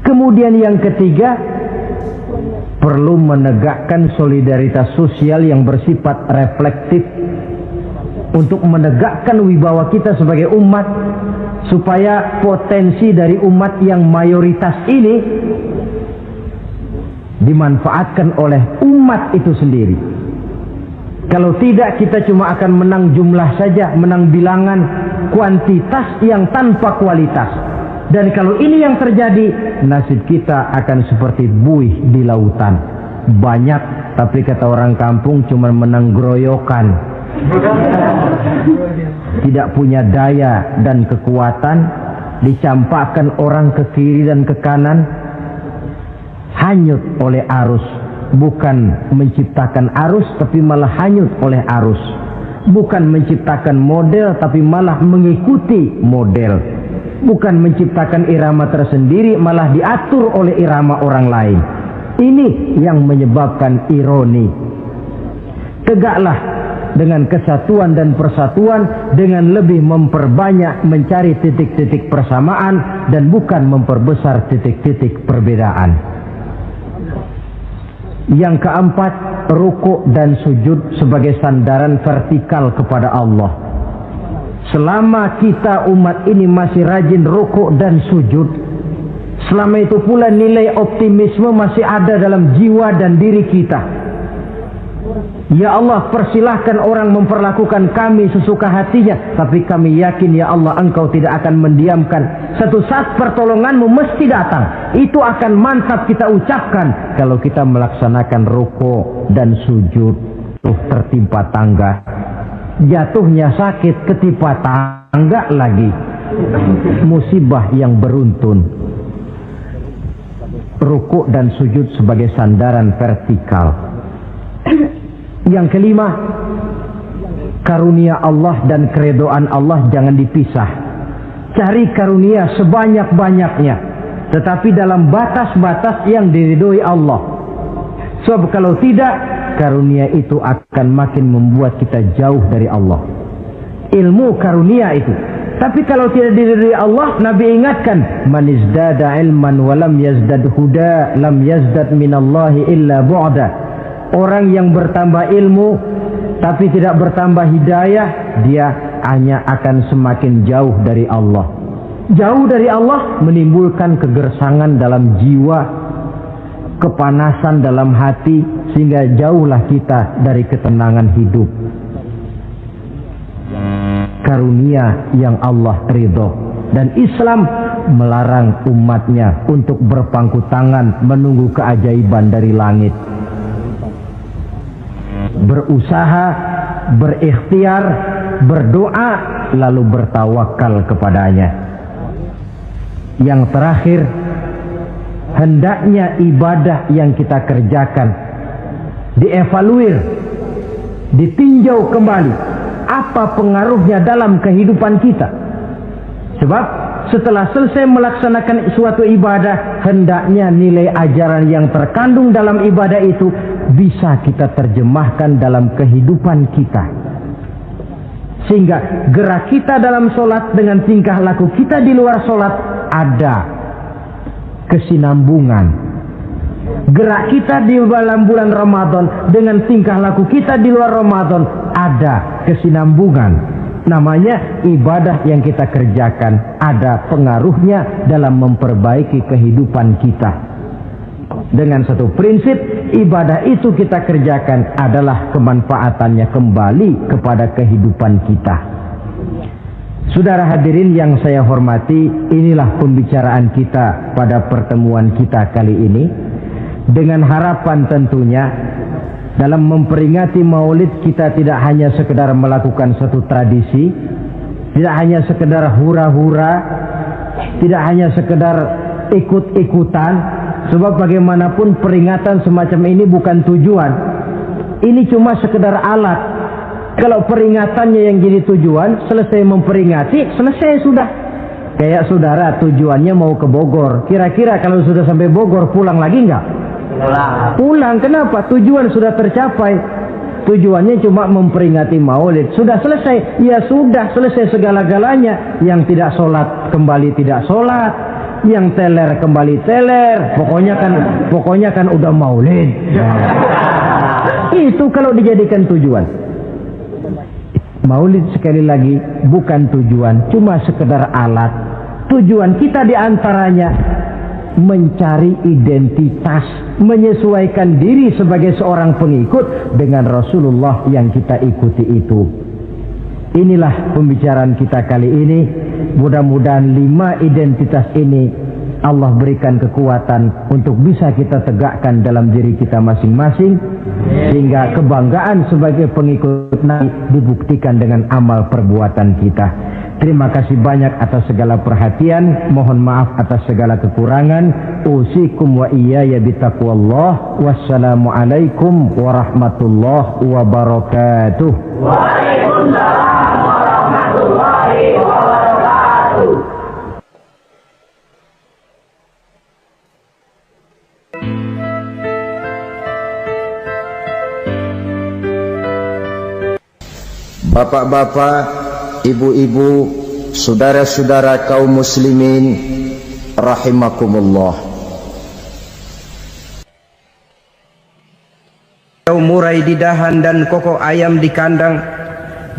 Kemudian yang ketiga, perlu menegakkan solidaritas sosial yang bersifat reflektif untuk menegakkan wibawa kita sebagai umat, supaya potensi dari umat yang mayoritas ini dimanfaatkan oleh umat itu sendiri. Kalau tidak, kita cuma akan menang jumlah saja, menang bilangan, kuantitas yang tanpa kualitas. Dan kalau ini yang terjadi, nasib kita akan seperti buih di lautan. Banyak, tapi kata orang kampung cuma menang groyokan. Tidak punya daya dan kekuatan, dicampakkan orang ke kiri dan ke kanan, hanyut oleh arus. Bukan menciptakan arus, tapi malah hanyut oleh arus. Bukan menciptakan model, tapi malah mengikuti model. Bukan menciptakan irama tersendiri, malah diatur oleh irama orang lain. Ini yang menyebabkan ironi. Tegaklah dengan kesatuan dan persatuan, dengan lebih memperbanyak mencari titik-titik persamaan dan bukan memperbesar titik-titik perbedaan. Yang keempat, rukuk dan sujud sebagai sandaran vertikal kepada Allah. Selama kita umat ini masih rajin rukuk dan sujud, selama itu pula nilai optimisme masih ada dalam jiwa dan diri kita. Ya Allah, persilahkan orang memperlakukan kami sesuka hatinya, tapi kami yakin ya Allah, Engkau tidak akan mendiamkan. Satu saat pertolonganmu mesti datang. Itu akan mantap kita ucapkan kalau kita melaksanakan rukuk dan sujud. Tertimpa tangga, jatuhnya sakit, ketimpa tangga lagi, musibah yang beruntun. Rukuk dan sujud sebagai sandaran vertikal. Yang kelima, karunia Allah dan keredoan Allah jangan dipisah. Cari karunia sebanyak-banyaknya, tetapi dalam batas-batas yang diridhoi Allah. Sebab kalau tidak, karunia itu akan makin membuat kita jauh dari Allah. Ilmu karunia itu. Tapi kalau tidak dari Allah, Nabi ingatkan, man izdada ilman wa lam yazdad huda lam yazdad minallahi illa bu'da. Orang yang bertambah ilmu tapi tidak bertambah hidayah, dia hanya akan semakin jauh dari Allah. Jauh dari Allah menimbulkan kegersangan dalam jiwa, kepanasan dalam hati, sehingga jauhlah kita dari ketenangan hidup. Karunia yang Allah ridho, dan Islam melarang umatnya untuk berpangku tangan menunggu keajaiban dari langit. Berusaha, berikhtiar, berdoa, lalu bertawakal kepadanya. Yang terakhir, hendaknya ibadah yang kita kerjakan dievaluir, ditinjau kembali apa pengaruhnya dalam kehidupan kita. Sebab setelah selesai melaksanakan suatu ibadah, hendaknya nilai ajaran yang terkandung dalam ibadah itu bisa kita terjemahkan dalam kehidupan kita, sehingga gerak kita dalam sholat dengan tingkah laku kita di luar sholat ada kesinambungan. Gerak kita di dalam bulan Ramadan dengan tingkah laku kita di luar Ramadan ada kesinambungan. Namanya ibadah yang kita kerjakan ada pengaruhnya dalam memperbaiki kehidupan kita. Dengan satu prinsip, ibadah itu kita kerjakan adalah kemanfaatannya kembali kepada kehidupan kita. Saudara hadirin yang saya hormati, inilah pembicaraan kita pada pertemuan kita kali ini. Dengan harapan tentunya dalam memperingati Maulid kita tidak hanya sekedar melakukan satu tradisi, tidak hanya sekedar hura-hura, tidak hanya sekedar ikut-ikutan. Sebab bagaimanapun peringatan semacam ini bukan tujuan. Ini cuma sekedar alat. Kalau peringatannya yang jadi tujuan, selesai memperingati, selesai sudah. Kayak saudara tujuannya mau ke Bogor. Kira-kira kalau sudah sampai Bogor pulang lagi enggak? Pulang. Kenapa? Tujuan sudah tercapai. Tujuannya cuma memperingati Maulid. Sudah selesai. Ya sudah selesai segala-galanya. Yang tidak sholat kembali tidak sholat. Yang teler kembali teler. Pokoknya kan udah Maulid. Itu kalau dijadikan tujuan. Maulid sekali lagi bukan tujuan, cuma sekedar alat. Tujuan kita diantaranya mencari identitas, menyesuaikan diri sebagai seorang pengikut dengan Rasulullah yang kita ikuti itu. Inilah pembicaraan kita kali ini. Mudah-mudahan 5 identitas ini Allah berikan kekuatan untuk bisa kita tegakkan dalam diri kita masing-masing, sehingga kebanggaan sebagai pengikut Nabi dibuktikan dengan amal perbuatan kita. Terima kasih banyak atas segala perhatian. Mohon maaf atas segala kekurangan. Usikum wa iyaya bitaqwallah. Wassalamualaikum warahmatullahi wabarakatuh. Waalaikumsalam warahmatullahi wabarakatuh. Bapak-bapak, ibu-ibu, saudara-saudara kaum muslimin rahimakumullah. Murai di dahan dan kokok ayam di kandang.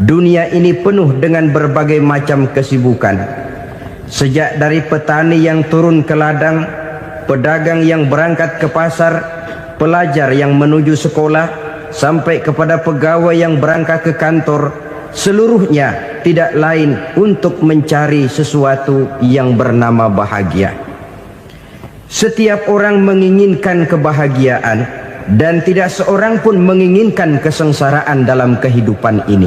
Dunia ini penuh dengan berbagai macam kesibukan. Sejak dari petani yang turun ke ladang, pedagang yang berangkat ke pasar, pelajar yang menuju sekolah, sampai kepada pegawai yang berangkat ke kantor, seluruhnya tidak lain untuk mencari sesuatu yang bernama bahagia. Setiap orang menginginkan kebahagiaan, dan tidak seorang pun menginginkan kesengsaraan dalam kehidupan ini.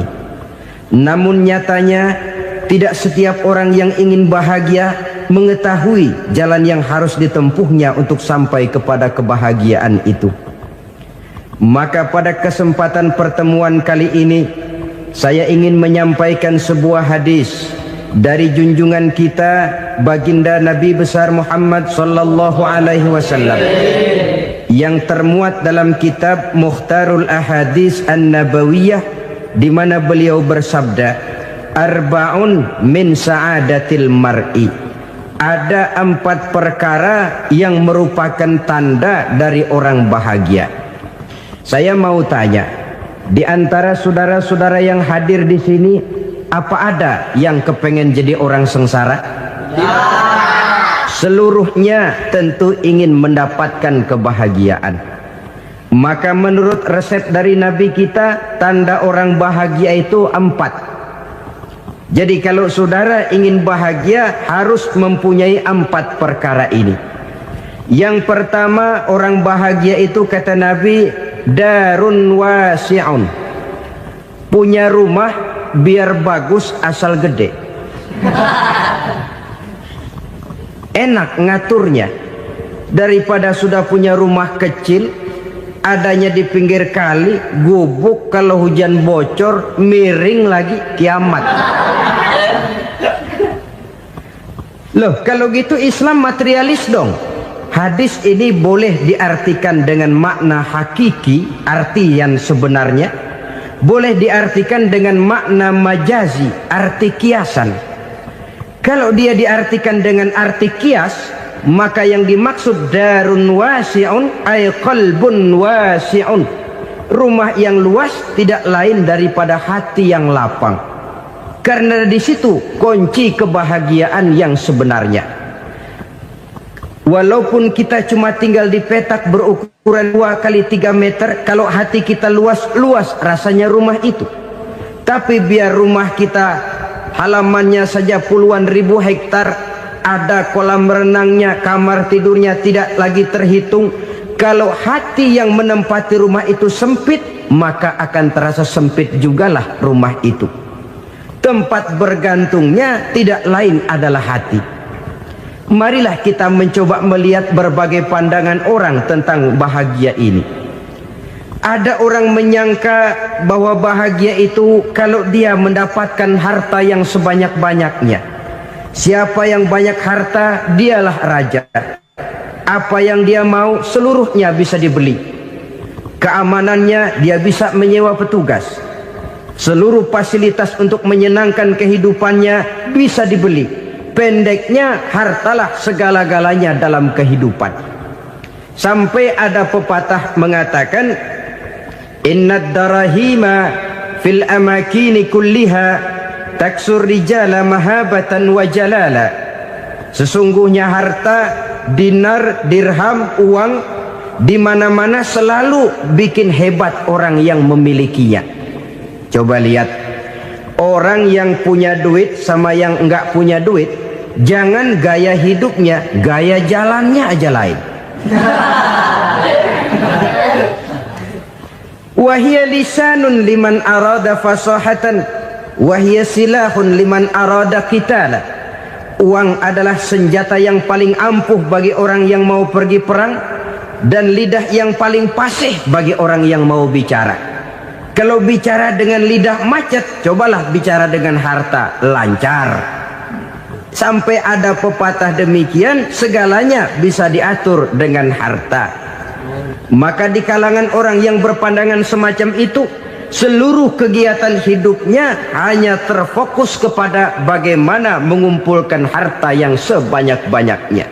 Namun nyatanya tidak setiap orang yang ingin bahagia mengetahui jalan yang harus ditempuhnya untuk sampai kepada kebahagiaan itu. Maka pada kesempatan pertemuan kali ini saya ingin menyampaikan sebuah hadis dari junjungan kita baginda Nabi besar Muhammad sallallahu alaihi wasallam yang termuat dalam kitab Mukhtarul Ahadits An-Nabawiyah, di mana beliau bersabda, arba'un min sa'adatil mar'i. Ada 4 perkara yang merupakan tanda dari orang bahagia. Saya mau tanya, di antara saudara-saudara yang hadir di sini, apa ada yang kepengen jadi orang sengsara? Seluruhnya tentu ingin mendapatkan kebahagiaan. Maka menurut resep dari Nabi kita, tanda orang bahagia itu 4. Jadi kalau saudara ingin bahagia, harus mempunyai 4 perkara ini. Yang pertama, orang bahagia itu kata Nabi, darun wasi'un. Punya rumah biar bagus asal gede. Enak ngaturnya. Daripada sudah punya rumah kecil, adanya di pinggir kali, gubuk, kalau hujan bocor, miring lagi, kiamat. Loh, kalau gitu Islam materialis dong. Hadis ini boleh diartikan dengan makna hakiki, arti yang sebenarnya. Boleh diartikan dengan makna majazi, arti kiasan. Kalau dia diartikan dengan arti kias, maka yang dimaksud darun wasi'un ay qalbun wasi'un. Rumah yang luas tidak lain daripada hati yang lapang. Karena di situ kunci kebahagiaan yang sebenarnya. Walaupun kita cuma tinggal di petak berukuran 2 kali 3 meter, kalau hati kita luas-luas rasanya rumah itu. Tapi biar rumah kita halamannya saja puluhan ribu hektar, ada kolam renangnya, kamar tidurnya tidak lagi terhitung. Kalau hati yang menempati rumah itu sempit, maka akan terasa sempit jugalah rumah itu. Tempat bergantungnya tidak lain adalah hati. Marilah kita mencoba melihat berbagai pandangan orang tentang bahagia ini. Ada orang menyangka bahwa bahagia itu kalau dia mendapatkan harta yang sebanyak-banyaknya. Siapa yang banyak harta, dialah raja. Apa yang dia mau, seluruhnya bisa dibeli. Keamanannya, dia bisa menyewa petugas. Seluruh fasilitas untuk menyenangkan kehidupannya bisa dibeli. Pendeknya, hartalah segala-galanya dalam kehidupan. Sampai ada pepatah mengatakan, innad darahima fil amakini kulliha taksur rijala mahabatan wa jalala. Sesungguhnya harta, dinar, dirham, uang di mana-mana selalu bikin hebat orang yang memilikinya. Coba lihat, orang yang punya duit sama yang enggak punya duit, jangan gaya hidupnya, gaya jalannya aja lain. Wahia lisanun liman arada fasahatan, wahia silahun liman arada qitala. Uang adalah senjata yang paling ampuh bagi orang yang mau pergi perang, dan lidah yang paling fasih bagi orang yang mau bicara. Kalau bicara dengan lidah macet, cobalah bicara dengan harta, lancar. Sampai ada pepatah demikian, segalanya bisa diatur dengan harta. Maka di kalangan orang yang berpandangan semacam itu, seluruh kegiatan hidupnya hanya terfokus kepada bagaimana mengumpulkan harta yang sebanyak-banyaknya.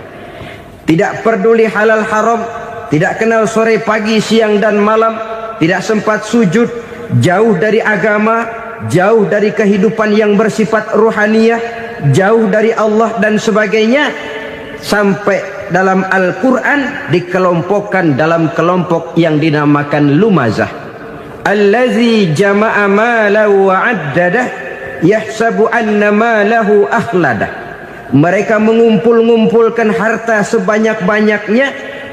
Tidak peduli halal haram, tidak kenal sore pagi siang dan malam, tidak sempat sujud, jauh dari agama, jauh dari kehidupan yang bersifat ruhaniyah, jauh dari Allah dan sebagainya. Sampai dalam Al-Quran dikelompokkan dalam kelompok yang dinamakan lumazah. Allazi jama'a malahu wa'addadah yahsabu anna malahu akhladah. Mereka mengumpul-ngumpulkan harta sebanyak-banyaknya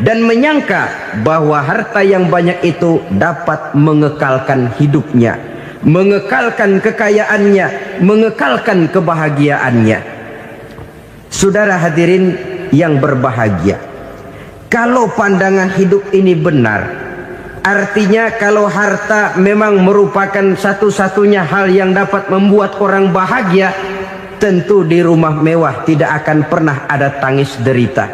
dan menyangka bahwa harta yang banyak itu dapat mengekalkan hidupnya, mengekalkan kekayaannya, mengekalkan kebahagiaannya. Saudara hadirin yang berbahagia, kalau pandangan hidup ini benar, artinya kalau harta memang merupakan satu-satunya hal yang dapat membuat orang bahagia, tentu di rumah mewah tidak akan pernah ada tangis derita.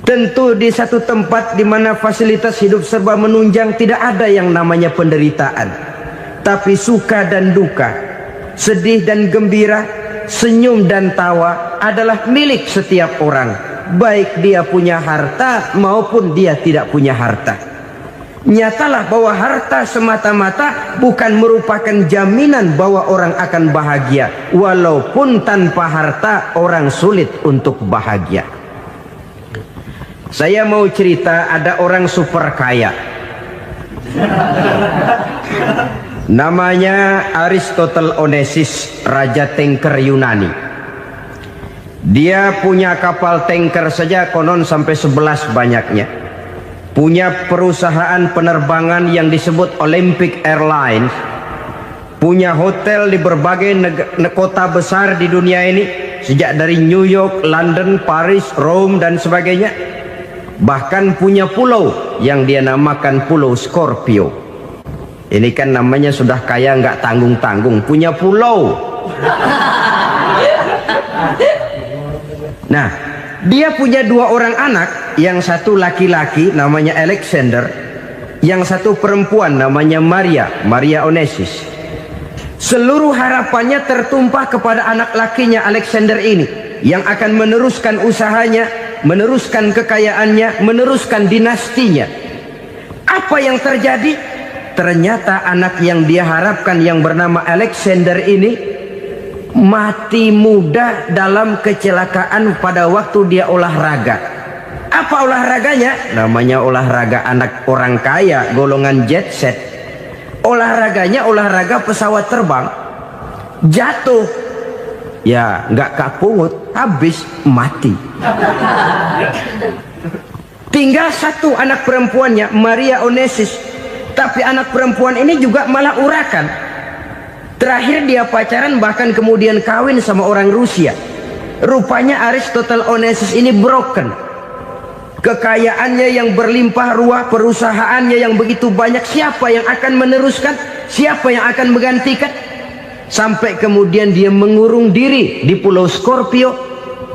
Tentu di satu tempat di mana fasilitas hidup serba menunjang, tidak ada yang namanya penderitaan. Tapi suka dan duka, sedih dan gembira, senyum dan tawa adalah milik setiap orang, baik dia punya harta maupun dia tidak punya harta. Nyatalah bahwa harta semata-mata bukan merupakan jaminan bahwa orang akan bahagia, walaupun tanpa harta orang sulit untuk bahagia. Saya mau cerita, ada orang super kaya, namanya Aristotle Onesimus, raja tanker Yunani. Dia punya kapal tanker saja konon sampai 11 banyaknya. Punya perusahaan penerbangan yang disebut Olympic Airlines. Punya hotel di berbagai kota besar di dunia ini, sejak dari New York, London, Paris, Rome dan sebagainya. Bahkan punya pulau yang dia namakan Pulau Scorpio. Ini kan namanya sudah kaya nggak tanggung-tanggung, punya pulau. Nah, dia punya 2 orang anak, yang satu laki-laki namanya Alexander, yang satu perempuan namanya Maria Onesimus. Seluruh harapannya tertumpah kepada anak lakinya Alexander ini, yang akan meneruskan usahanya, meneruskan kekayaannya, meneruskan dinastinya. Apa yang terjadi? Ternyata anak yang dia harapkan yang bernama Alexander ini mati muda dalam kecelakaan pada waktu dia olahraga. Apa olahraganya? Namanya olahraga anak orang kaya, golongan jet set. Olahraganya olahraga pesawat terbang. Jatuh, ya nggak kapungut, habis mati. Tinggal satu anak perempuannya, Maria Onesimus. Tapi anak perempuan ini juga malah urakan. Terakhir dia pacaran, bahkan kemudian kawin sama orang Rusia. Rupanya Aristotle Onesimus ini broken. Kekayaannya yang berlimpah ruah, perusahaannya yang begitu banyak, siapa yang akan meneruskan? Siapa yang akan menggantikan? Sampai kemudian dia mengurung diri di Pulau Scorpio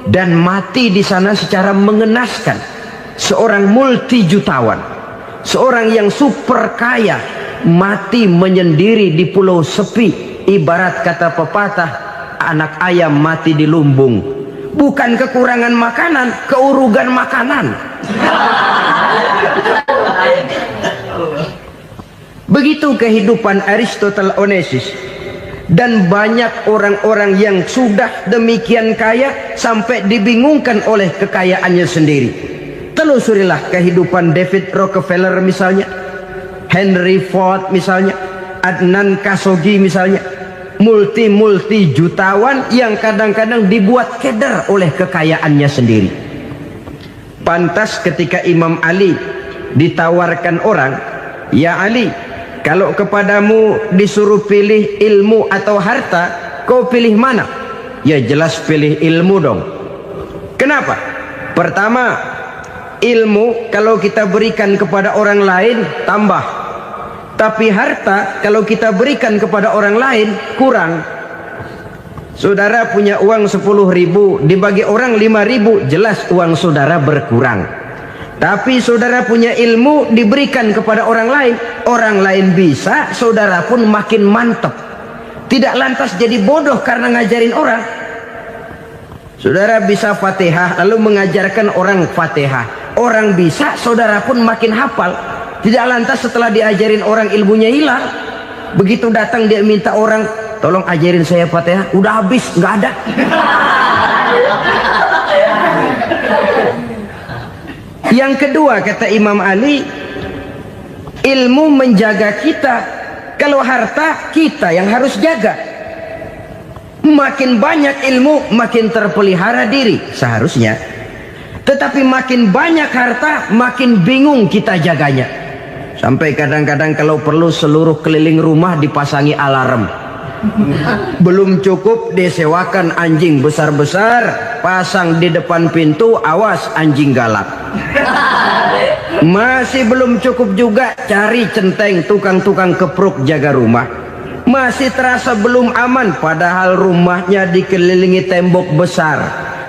dan mati di sana secara mengenaskan. Seorang multi-jutawan, seorang yang super kaya, mati menyendiri di pulau sepi. Ibarat kata pepatah, anak ayam mati di lumbung. Bukan kekurangan makanan, keurugan makanan. Begitu kehidupan Aristotle Onesimus. Dan banyak orang-orang yang sudah demikian kaya sampai dibingungkan oleh kekayaannya sendiri. Telusurilah kehidupan David Rockefeller misalnya, Henry Ford misalnya, Adnan Khashoggi misalnya. Multi jutawan yang kadang-kadang dibuat keder oleh kekayaannya sendiri. Pantas ketika Imam Ali ditawarkan orang, "Ya Ali, kalau kepadamu disuruh pilih ilmu atau harta, kau pilih mana?" Ya jelas pilih ilmu dong. Kenapa? Pertama, ilmu kalau kita berikan kepada orang lain tambah. Tapi harta kalau kita berikan kepada orang lain kurang. Saudara punya uang 10.000, dibagi orang 5.000, jelas uang saudara berkurang. Tapi saudara punya ilmu, diberikan kepada orang lain bisa, saudara pun makin mantap. Tidak lantas jadi bodoh karena ngajarin orang. Saudara bisa Fatihah lalu mengajarkan orang Fatihah, orang bisa, saudara pun makin hafal. Tidak lantas setelah diajarin orang ilmunya hilang. Begitu datang dia minta orang, "Tolong ajarin saya Fatihah," udah habis, nggak ada. Yang kedua kata Imam Ali, ilmu menjaga kita. Kalau harta kita yang harus jaga. Makin banyak ilmu makin terpelihara diri seharusnya. Tetapi makin banyak harta makin bingung kita jaganya. Sampai kadang-kadang kalau perlu seluruh keliling rumah dipasangi alarm. Belum cukup disewakan anjing besar-besar, pasang di depan pintu, awas anjing galak. Masih belum cukup juga, cari centeng tukang-tukang kepruk jaga rumah. Masih terasa belum aman, padahal rumahnya dikelilingi tembok besar.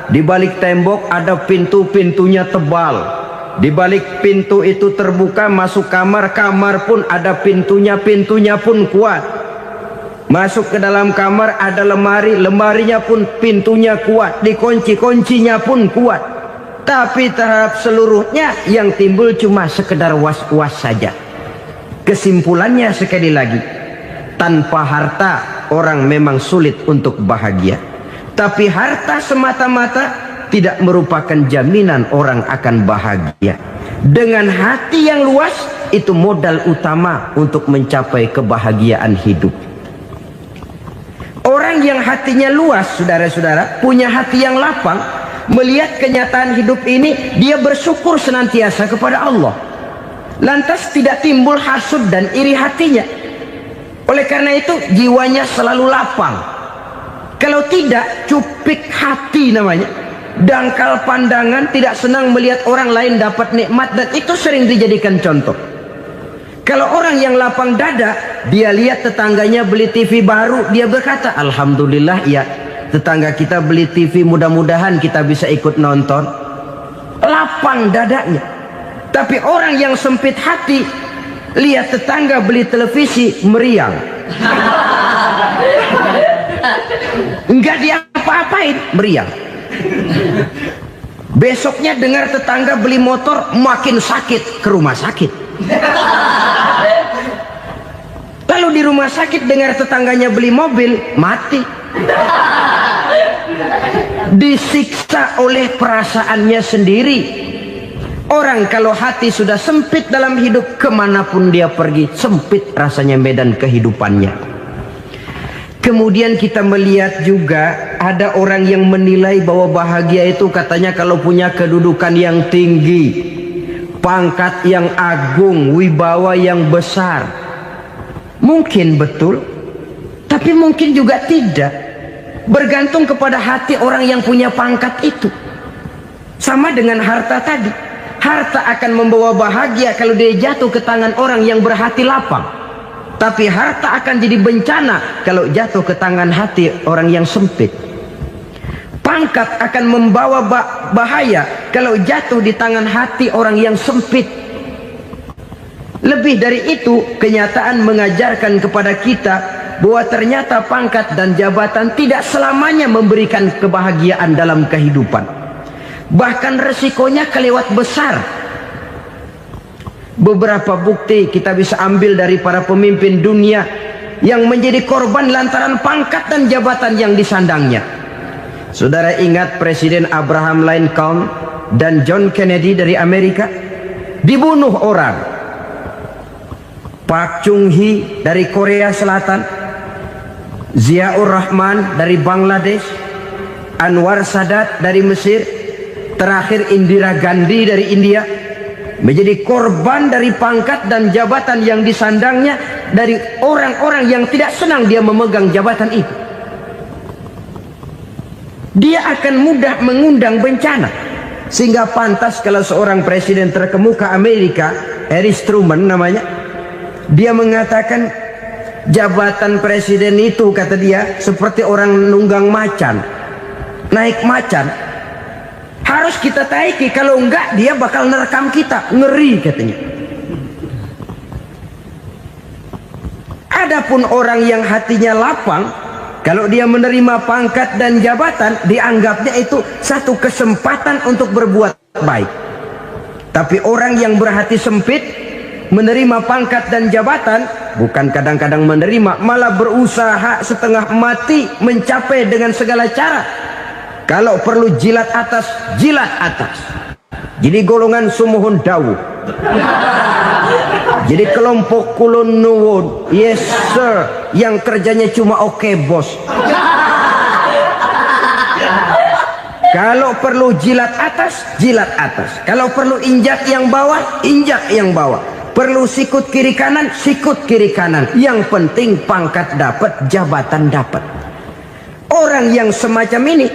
Di balik tembok ada pintu-pintunya tebal. Di balik pintu itu terbuka masuk kamar, kamar pun ada pintunya, pintunya pun kuat. Masuk ke dalam kamar ada lemari, lemarinya pun pintunya kuat, dikunci, kuncinya pun kuat. Tapi terhadap seluruhnya yang timbul cuma sekedar was-was saja. Kesimpulannya sekali lagi, tanpa harta orang memang sulit untuk bahagia. Tapi harta semata-mata tidak merupakan jaminan orang akan bahagia. Dengan hati yang luas, itu modal utama untuk mencapai kebahagiaan hidup. Orang yang hatinya luas, saudara-saudara, punya hati yang lapang, melihat kenyataan hidup ini, dia bersyukur senantiasa kepada Allah. Lantas tidak timbul hasud dan iri hatinya. Oleh karena itu, jiwanya selalu lapang. Kalau tidak, cupik hati namanya. Dangkal pandangan, tidak senang melihat orang lain dapat nikmat, dan itu sering dijadikan contoh. Kalau orang yang lapang dada, dia lihat tetangganya beli TV baru, dia berkata, alhamdulillah ya, tetangga kita beli TV, mudah-mudahan kita bisa ikut nonton. Lapang dadanya. Tapi orang yang sempit hati, lihat tetangga beli televisi, meriang. Enggak diapa-apain, meriang. Besoknya dengar tetangga beli motor, makin sakit, ke rumah sakit. Lalu di rumah sakit dengar tetangganya beli mobil, mati. Disiksa oleh perasaannya sendiri. Orang kalau hati sudah sempit dalam hidup, kemanapun dia pergi, sempit rasanya medan kehidupannya. Kemudian kita melihat juga ada orang yang menilai bahwa bahagia itu katanya kalau punya kedudukan yang tinggi, pangkat yang agung, wibawa yang besar. Mungkin betul, tapi mungkin juga tidak. Bergantung kepada hati orang yang punya pangkat itu. Sama dengan harta tadi. Harta akan membawa bahagia kalau dia jatuh ke tangan orang yang berhati lapang. Tapi harta akan jadi bencana kalau jatuh ke tangan hati orang yang sempit. Pangkat akan membawa bahaya kalau jatuh di tangan hati orang yang sempit. Lebih dari itu, kenyataan mengajarkan kepada kita bahwa ternyata pangkat dan jabatan tidak selamanya memberikan kebahagiaan dalam kehidupan. Bahkan resikonya kelewat besar. Beberapa bukti kita bisa ambil dari para pemimpin dunia yang menjadi korban lantaran pangkat dan jabatan yang disandangnya. Saudara ingat Presiden Abraham Lincoln dan John Kennedy dari Amerika? Dibunuh orang. Park Chung-hee dari Korea Selatan, Ziaur Rahman dari Bangladesh, Anwar Sadat dari Mesir, terakhir Indira Gandhi dari India, menjadi korban dari pangkat dan jabatan yang disandangnya dari orang-orang yang tidak senang dia memegang jabatan itu. Dia akan mudah mengundang bencana. Sehingga pantas kalau seorang presiden terkemuka Amerika, Harry Truman namanya, dia mengatakan jabatan presiden itu, kata dia, seperti orang nunggang macan, naik macan. Harus kita taiki, kalau enggak dia bakal nerekam kita, ngeri katanya. Adapun orang yang hatinya lapang, kalau dia menerima pangkat dan jabatan, dianggapnya itu satu kesempatan untuk berbuat baik. Tapi orang yang berhati sempit, menerima pangkat dan jabatan, bukan kadang-kadang menerima, malah berusaha setengah mati mencapai dengan segala cara. Kalau perlu jilat atas, jilat atas. Jadi golongan sumuhun dawu. Jadi kelompok kulon nuwun, yes sir, yang kerjanya cuma oke bos. Kalau perlu jilat atas, jilat atas. Kalau perlu injak yang bawah, injak yang bawah. Perlu sikut kiri kanan, sikut kiri kanan. Yang penting pangkat dapat, jabatan dapat. Orang yang semacam ini,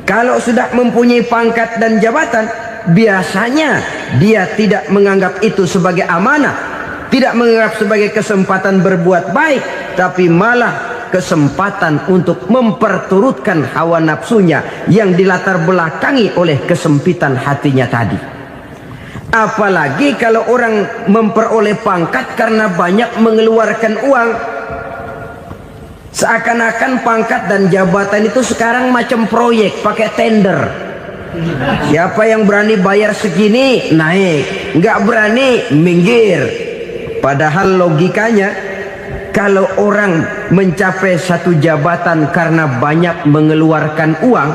kalau sudah mempunyai pangkat dan jabatan, biasanya dia tidak menganggap itu sebagai amanah, tidak menganggap sebagai kesempatan berbuat baik, tapi malah kesempatan untuk memperturutkan hawa nafsunya yang dilatar belakangi oleh kesempitan hatinya tadi. Apalagi kalau orang memperoleh pangkat karena banyak mengeluarkan uang. Seakan-akan pangkat dan jabatan itu sekarang macam proyek, pakai tender. Siapa yang berani bayar segini naik, nggak berani minggir. Padahal logikanya, kalau orang mencapai satu jabatan karena banyak mengeluarkan uang,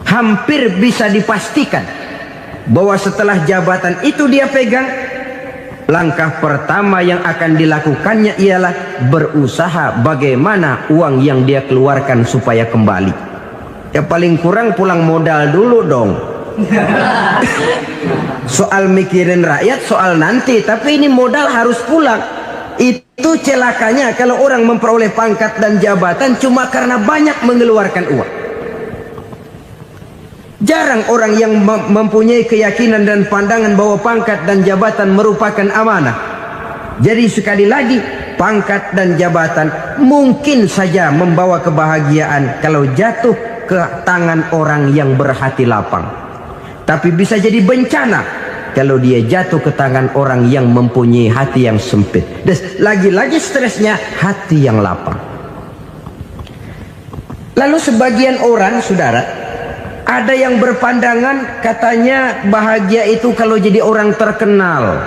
hampir bisa dipastikan bahwa setelah jabatan itu dia pegang, langkah pertama yang akan dilakukannya ialah berusaha bagaimana uang yang dia keluarkan supaya kembali. Ya paling kurang pulang modal dulu dong. Soal mikirin rakyat soal nanti, tapi ini modal harus pulang. Itu celakanya kalau orang memperoleh pangkat dan jabatan cuma karena banyak mengeluarkan uang. Jarang orang yang mempunyai keyakinan dan pandangan bahwa pangkat dan jabatan merupakan amanah. Jadi sekali lagi, pangkat dan jabatan mungkin saja membawa kebahagiaan kalau jatuh ke tangan orang yang berhati lapang. Tapi bisa jadi bencana kalau dia jatuh ke tangan orang yang mempunyai hati yang sempit. Dan lagi-lagi stresnya hati yang lapang. Lalu sebagian orang, saudara, ada yang berpandangan katanya bahagia itu kalau jadi orang terkenal,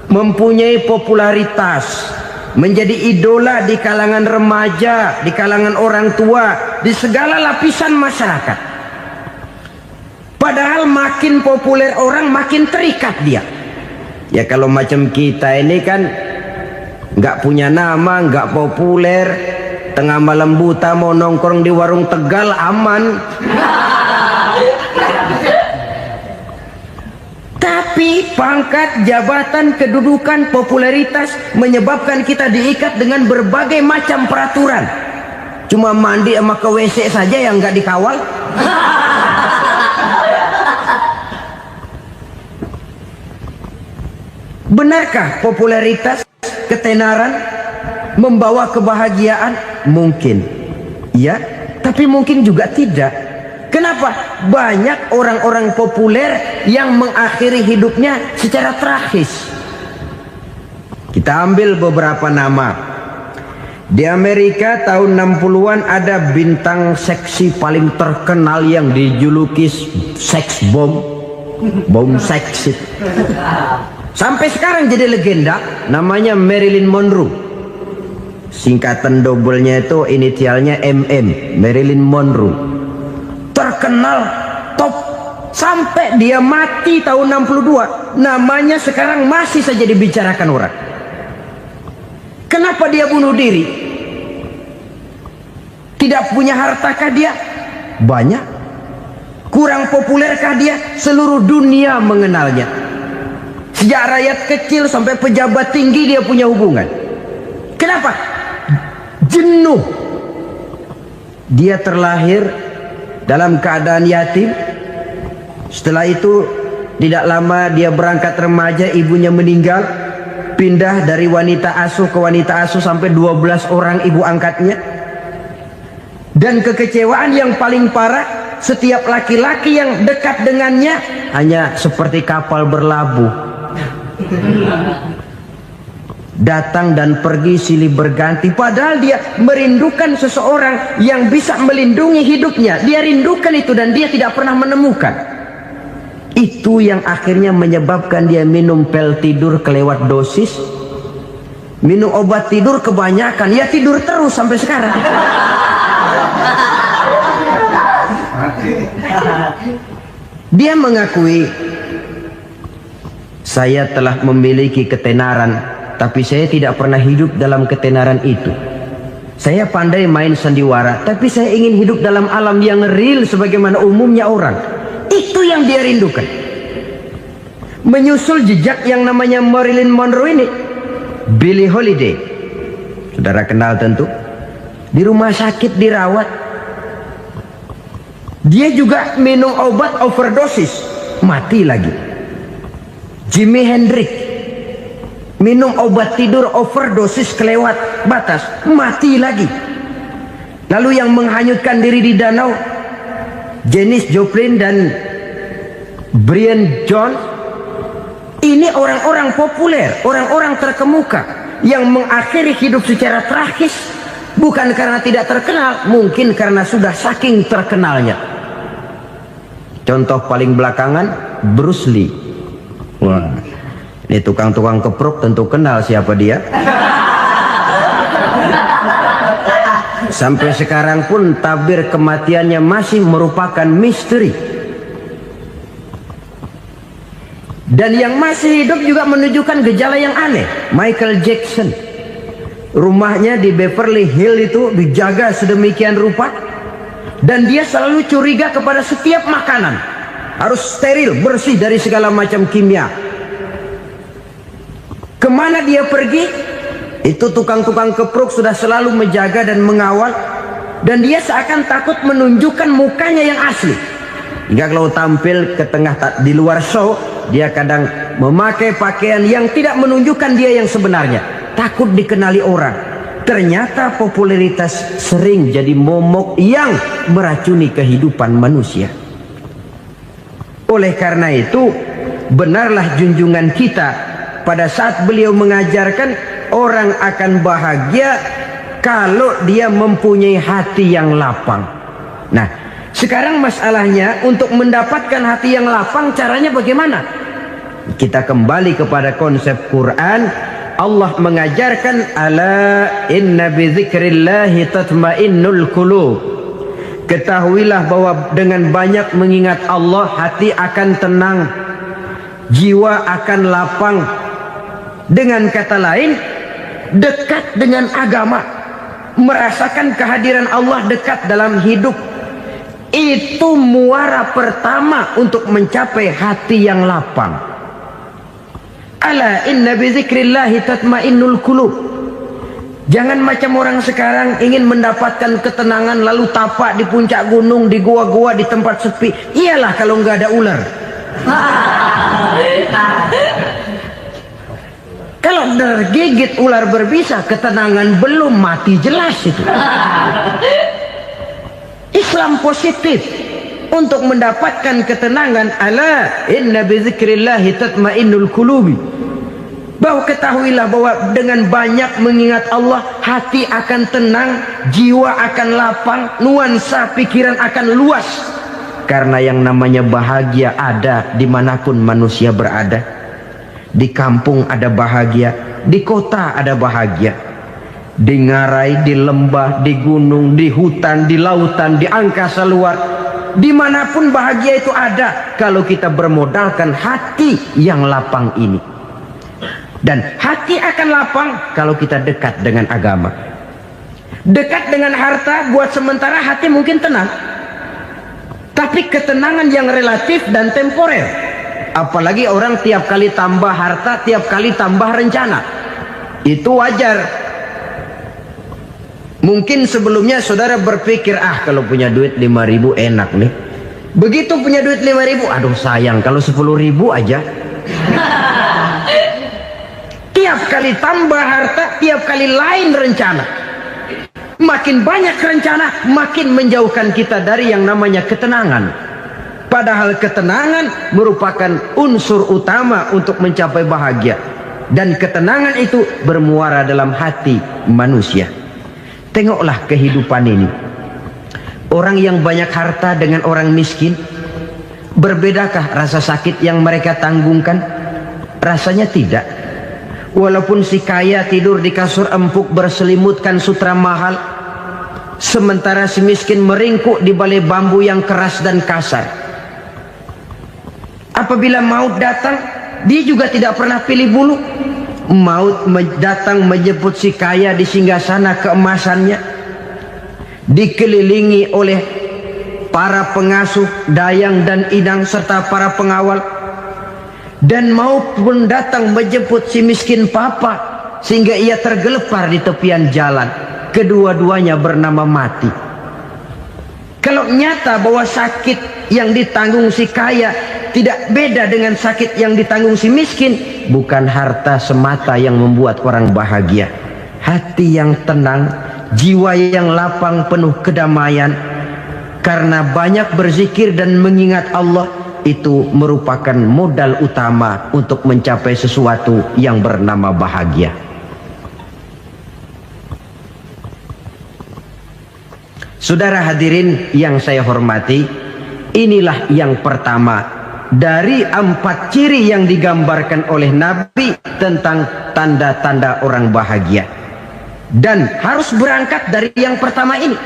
mempunyai popularitas, menjadi idola di kalangan remaja, di kalangan orang tua, di segala lapisan masyarakat. Padahal makin populer orang makin terikat dia. Ya kalau macam kita ini kan nggak punya nama, nggak populer, tengah malam buta mau nongkrong di warung Tegal aman. Tapi pangkat, jabatan, kedudukan, popularitas menyebabkan kita diikat dengan berbagai macam peraturan. Cuma mandi sama ke WC saja yang nggak dikawal. Benarkah popularitas, ketenaran membawa kebahagiaan? Mungkin. Ya, tapi mungkin juga tidak. Kenapa? Banyak orang-orang populer yang mengakhiri hidupnya secara tragis. Kita ambil beberapa nama. Di Amerika tahun 60-an ada bintang seksi paling terkenal yang dijuluki seks bom. Bom seks. Sampai sekarang jadi legenda, namanya Marilyn Monroe. Singkatan doublenya itu inisialnya MM, Marilyn Monroe. Terkenal top sampai dia mati tahun 62, namanya sekarang masih saja dibicarakan orang. Kenapa dia bunuh diri? Tidak punya hartakah dia? Banyak. Kurang populerkah dia? Seluruh dunia mengenalnya. Sejak rakyat kecil sampai pejabat tinggi dia punya hubungan. Kenapa? Jenuh. Dia terlahir dalam keadaan yatim. Setelah itu tidak lama dia berangkat remaja, ibunya meninggal, pindah dari wanita asuh ke wanita asuh sampai 12 orang ibu angkatnya. Dan kekecewaan yang paling parah, setiap laki-laki yang dekat dengannya hanya seperti kapal berlabuh, datang dan pergi silih berganti. Padahal dia merindukan seseorang yang bisa melindungi hidupnya. Dia rindukan itu dan dia tidak pernah menemukan. Itu yang akhirnya menyebabkan dia minum pil tidur kelewat dosis, minum obat tidur kebanyakan, ya tidur terus sampai sekarang. Dia mengakui, saya telah memiliki ketenaran, tapi saya tidak pernah hidup dalam ketenaran itu. Saya pandai main sandiwara, tapi saya ingin hidup dalam alam yang real sebagaimana umumnya orang. Itu yang dia rindukan. Menyusul jejak yang namanya Marilyn Monroe ini, Billie Holiday, saudara kenal tentu, di rumah sakit dirawat. Dia juga minum obat overdosis, mati lagi. Jimi Hendrix, minum obat tidur overdosis kelewat batas, mati lagi. Lalu yang menghanyutkan diri di danau, Janis Joplin dan Brian Jones, ini orang-orang populer, orang-orang terkemuka yang mengakhiri hidup secara tragis, bukan karena tidak terkenal, mungkin karena sudah saking terkenalnya. Contoh paling belakangan, Bruce Lee. Wah, ini tukang-tukang keprok tentu kenal siapa dia. Sampai sekarang pun tabir kematiannya masih merupakan misteri. Dan yang masih hidup juga menunjukkan gejala yang aneh. Michael Jackson, rumahnya di Beverly Hills itu dijaga sedemikian rupa, dan dia selalu curiga kepada setiap makanan harus steril, bersih dari segala macam kimia. Kemana dia pergi, itu tukang-tukang keprok sudah selalu menjaga dan mengawal, dan dia seakan takut menunjukkan mukanya yang asli. Hingga kalau tampil ke tengah di luar show, dia kadang memakai pakaian yang tidak menunjukkan dia yang sebenarnya, takut dikenali orang. Ternyata popularitas sering jadi momok yang meracuni kehidupan manusia. Oleh karena itu, benarlah junjungan kita pada saat beliau mengajarkan orang akan bahagia kalau dia mempunyai hati yang lapang. Nah, sekarang masalahnya untuk mendapatkan hati yang lapang, caranya bagaimana? Kita kembali kepada konsep Quran. Allah mengajarkan, ala inna bizikrillahi tatmainnul qulub. Ketahuilah bahwa dengan banyak mengingat Allah, hati akan tenang, jiwa akan lapang. Dengan kata lain, dekat dengan agama, merasakan kehadiran Allah dekat dalam hidup, itu muara pertama untuk mencapai hati yang lapang. Ala inna bizikrillahi tatmainnul qulub. Jangan macam orang sekarang ingin mendapatkan ketenangan lalu tapak di puncak gunung, di gua-gua, di tempat sepi. Iyalah kalau nggak ada ular. Kalau tergigit ular berbisa, ketenangan belum, mati jelas itu. Islam positif untuk mendapatkan ketenangan. Ala inna bizikrillahi tatmainnul qulubi. Bahwa ketahuilah bahwa dengan banyak mengingat Allah, hati akan tenang, jiwa akan lapang, nuansa pikiran akan luas. Karena yang namanya bahagia ada dimanapun manusia berada. Di kampung ada bahagia, di kota ada bahagia, di ngarai, di lembah, di gunung, di hutan, di lautan, di angkasa luar, dimanapun bahagia itu ada kalau kita bermodalkan hati yang lapang ini. Dan hati akan lapang kalau kita dekat dengan agama. Dekat dengan harta buat sementara hati mungkin tenang, tapi ketenangan yang relatif dan temporer. Apalagi orang tiap kali tambah harta, tiap kali tambah rencana. Itu wajar. Mungkin sebelumnya saudara berpikir, kalau punya duit 5.000 enak nih. Begitu punya duit 5.000, aduh sayang kalau 10.000 aja. Tiap kali tambah harta, tiap kali lain rencana. Makin banyak rencana, makin menjauhkan kita dari yang namanya ketenangan. Padahal ketenangan merupakan unsur utama untuk mencapai bahagia. Dan ketenangan itu bermuara dalam hati manusia. Tengoklah kehidupan ini. Orang yang banyak harta dengan orang miskin, berbedakah rasa sakit yang mereka tanggungkan? Rasanya tidak. Walaupun si kaya tidur di kasur empuk berselimutkan sutra mahal, sementara si miskin meringkuk di balai bambu yang keras dan kasar. Apabila maut datang, dia juga tidak pernah pilih bulu. Maut datang menjemput si kaya di singgasana keemasannya, dikelilingi oleh para pengasuh, dayang dan inang serta para pengawal. Dan maut pun datang menjemput si miskin papa, sehingga ia tergelepar di tepian jalan. Kedua-duanya bernama mati. Kalau nyata bahwa sakit yang ditanggung si kaya tidak beda dengan sakit yang ditanggung si miskin. Bukan harta semata yang membuat orang bahagia. Hati yang tenang, jiwa yang lapang penuh kedamaian karena banyak berzikir dan mengingat Allah, itu merupakan modal utama untuk mencapai sesuatu yang bernama bahagia. Saudara hadirin yang saya hormati, inilah yang pertama dari 4 ciri yang digambarkan oleh Nabi tentang tanda-tanda orang bahagia. Dan harus berangkat dari yang pertama ini,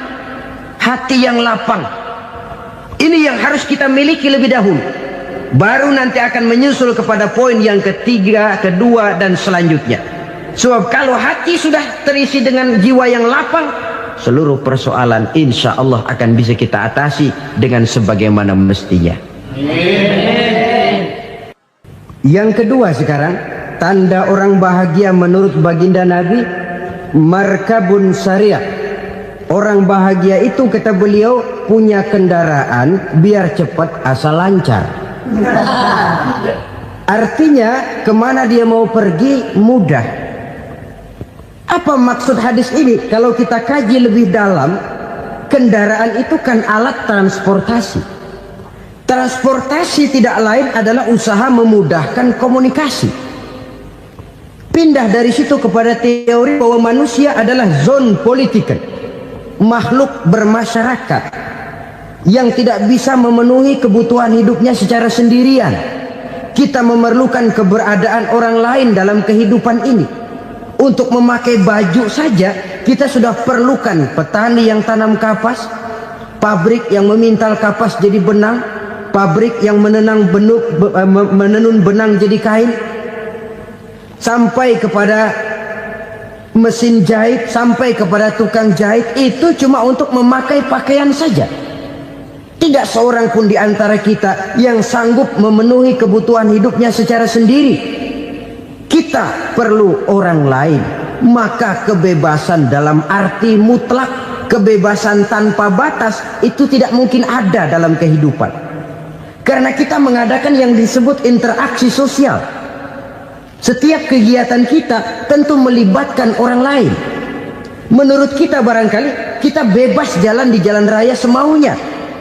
hati yang lapang. Ini yang harus kita miliki lebih dahulu, baru nanti akan menyusul kepada poin yang ketiga, kedua, dan selanjutnya. Sebab kalau hati sudah terisi dengan jiwa yang lapang, seluruh persoalan insya Allah akan bisa kita atasi dengan sebagaimana mestinya. Yang kedua sekarang, tanda orang bahagia menurut baginda Nabi, markabun syariah. Orang bahagia itu, kata beliau, punya kendaraan biar cepat asal lancar. Artinya kemana dia mau pergi mudah. Apa maksud hadis ini? Kalau kita kaji lebih dalam, kendaraan itu kan alat transportasi. Transportasi tidak lain adalah usaha memudahkan komunikasi. Pindah dari situ kepada teori bahwa manusia adalah zon political, makhluk bermasyarakat yang tidak bisa memenuhi kebutuhan hidupnya secara sendirian. Kita memerlukan keberadaan orang lain dalam kehidupan ini. Untuk memakai baju saja kita sudah perlukan petani yang tanam kapas, pabrik yang memintal kapas jadi benang, pabrik yang menenun benang jadi kain, sampai kepada mesin jahit, sampai kepada tukang jahit. Itu cuma untuk memakai pakaian saja. Tidak seorang pun di antara kita yang sanggup memenuhi kebutuhan hidupnya secara sendiri. Kita perlu orang lain. Maka kebebasan dalam arti mutlak, kebebasan tanpa batas, itu tidak mungkin ada dalam kehidupan. Karena kita mengadakan yang disebut interaksi sosial. Setiap kegiatan kita tentu melibatkan orang lain. Menurut kita barangkali kita bebas jalan di jalan raya semaunya,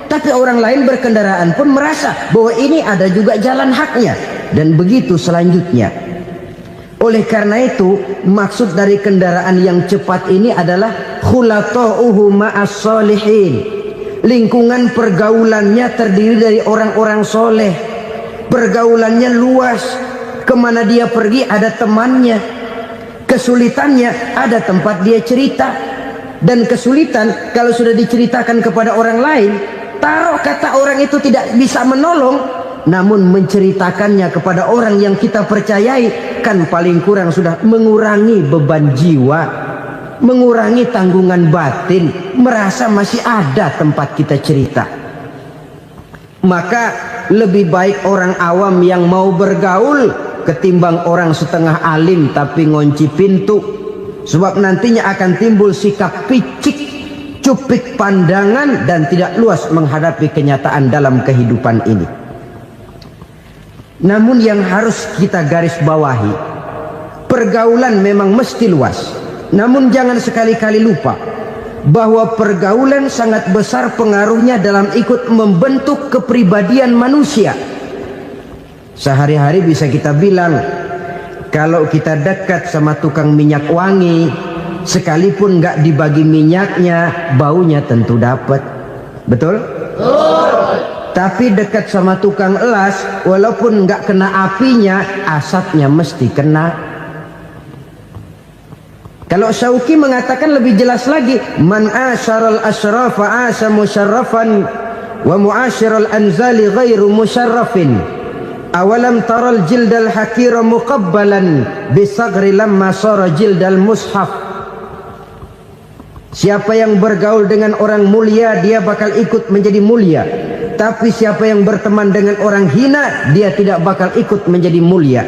tapi orang lain berkendaraan pun merasa bahwa ini ada juga jalan haknya, dan begitu selanjutnya. Oleh karena itu, maksud dari kendaraan yang cepat ini adalah khulatuhu ma'as solihin. Lingkungan pergaulannya terdiri dari orang-orang soleh. Pergaulannya luas. Kemana dia pergi ada temannya. Kesulitannya ada tempat dia cerita. Dan kesulitan kalau sudah diceritakan kepada orang lain, taruh kata orang itu tidak bisa menolong, namun menceritakannya kepada orang yang kita percayai, kan paling kurang sudah mengurangi beban jiwa, mengurangi tanggungan batin, merasa masih ada tempat kita cerita. Maka lebih baik orang awam yang mau bergaul ketimbang orang setengah alim tapi ngunci pintu. Sebab nantinya akan timbul sikap picik, cupik pandangan, dan tidak luas menghadapi kenyataan dalam kehidupan ini. Namun yang harus kita garis bawahi, pergaulan memang mesti luas. Namun jangan sekali-kali lupa bahwa pergaulan sangat besar pengaruhnya dalam ikut membentuk kepribadian manusia. Sehari-hari bisa kita bilang, kalau kita dekat sama tukang minyak wangi, sekalipun nggak dibagi minyaknya, baunya tentu dapat. Betul? Tapi dekat sama tukang elas, walaupun nggak kena apinya, asapnya mesti kena. Kalau Syauqi mengatakan lebih jelas lagi, man asyaral asyrafa asa musyarrafan wa muasyiral anzali ghairu musyarrafin. Awalam taral jildal hakira muqabbalan bisagri lamma sara jildal mushaf. Siapa yang bergaul dengan orang mulia, dia bakal ikut menjadi mulia. Tapi siapa yang berteman dengan orang hina, dia tidak bakal ikut menjadi mulia.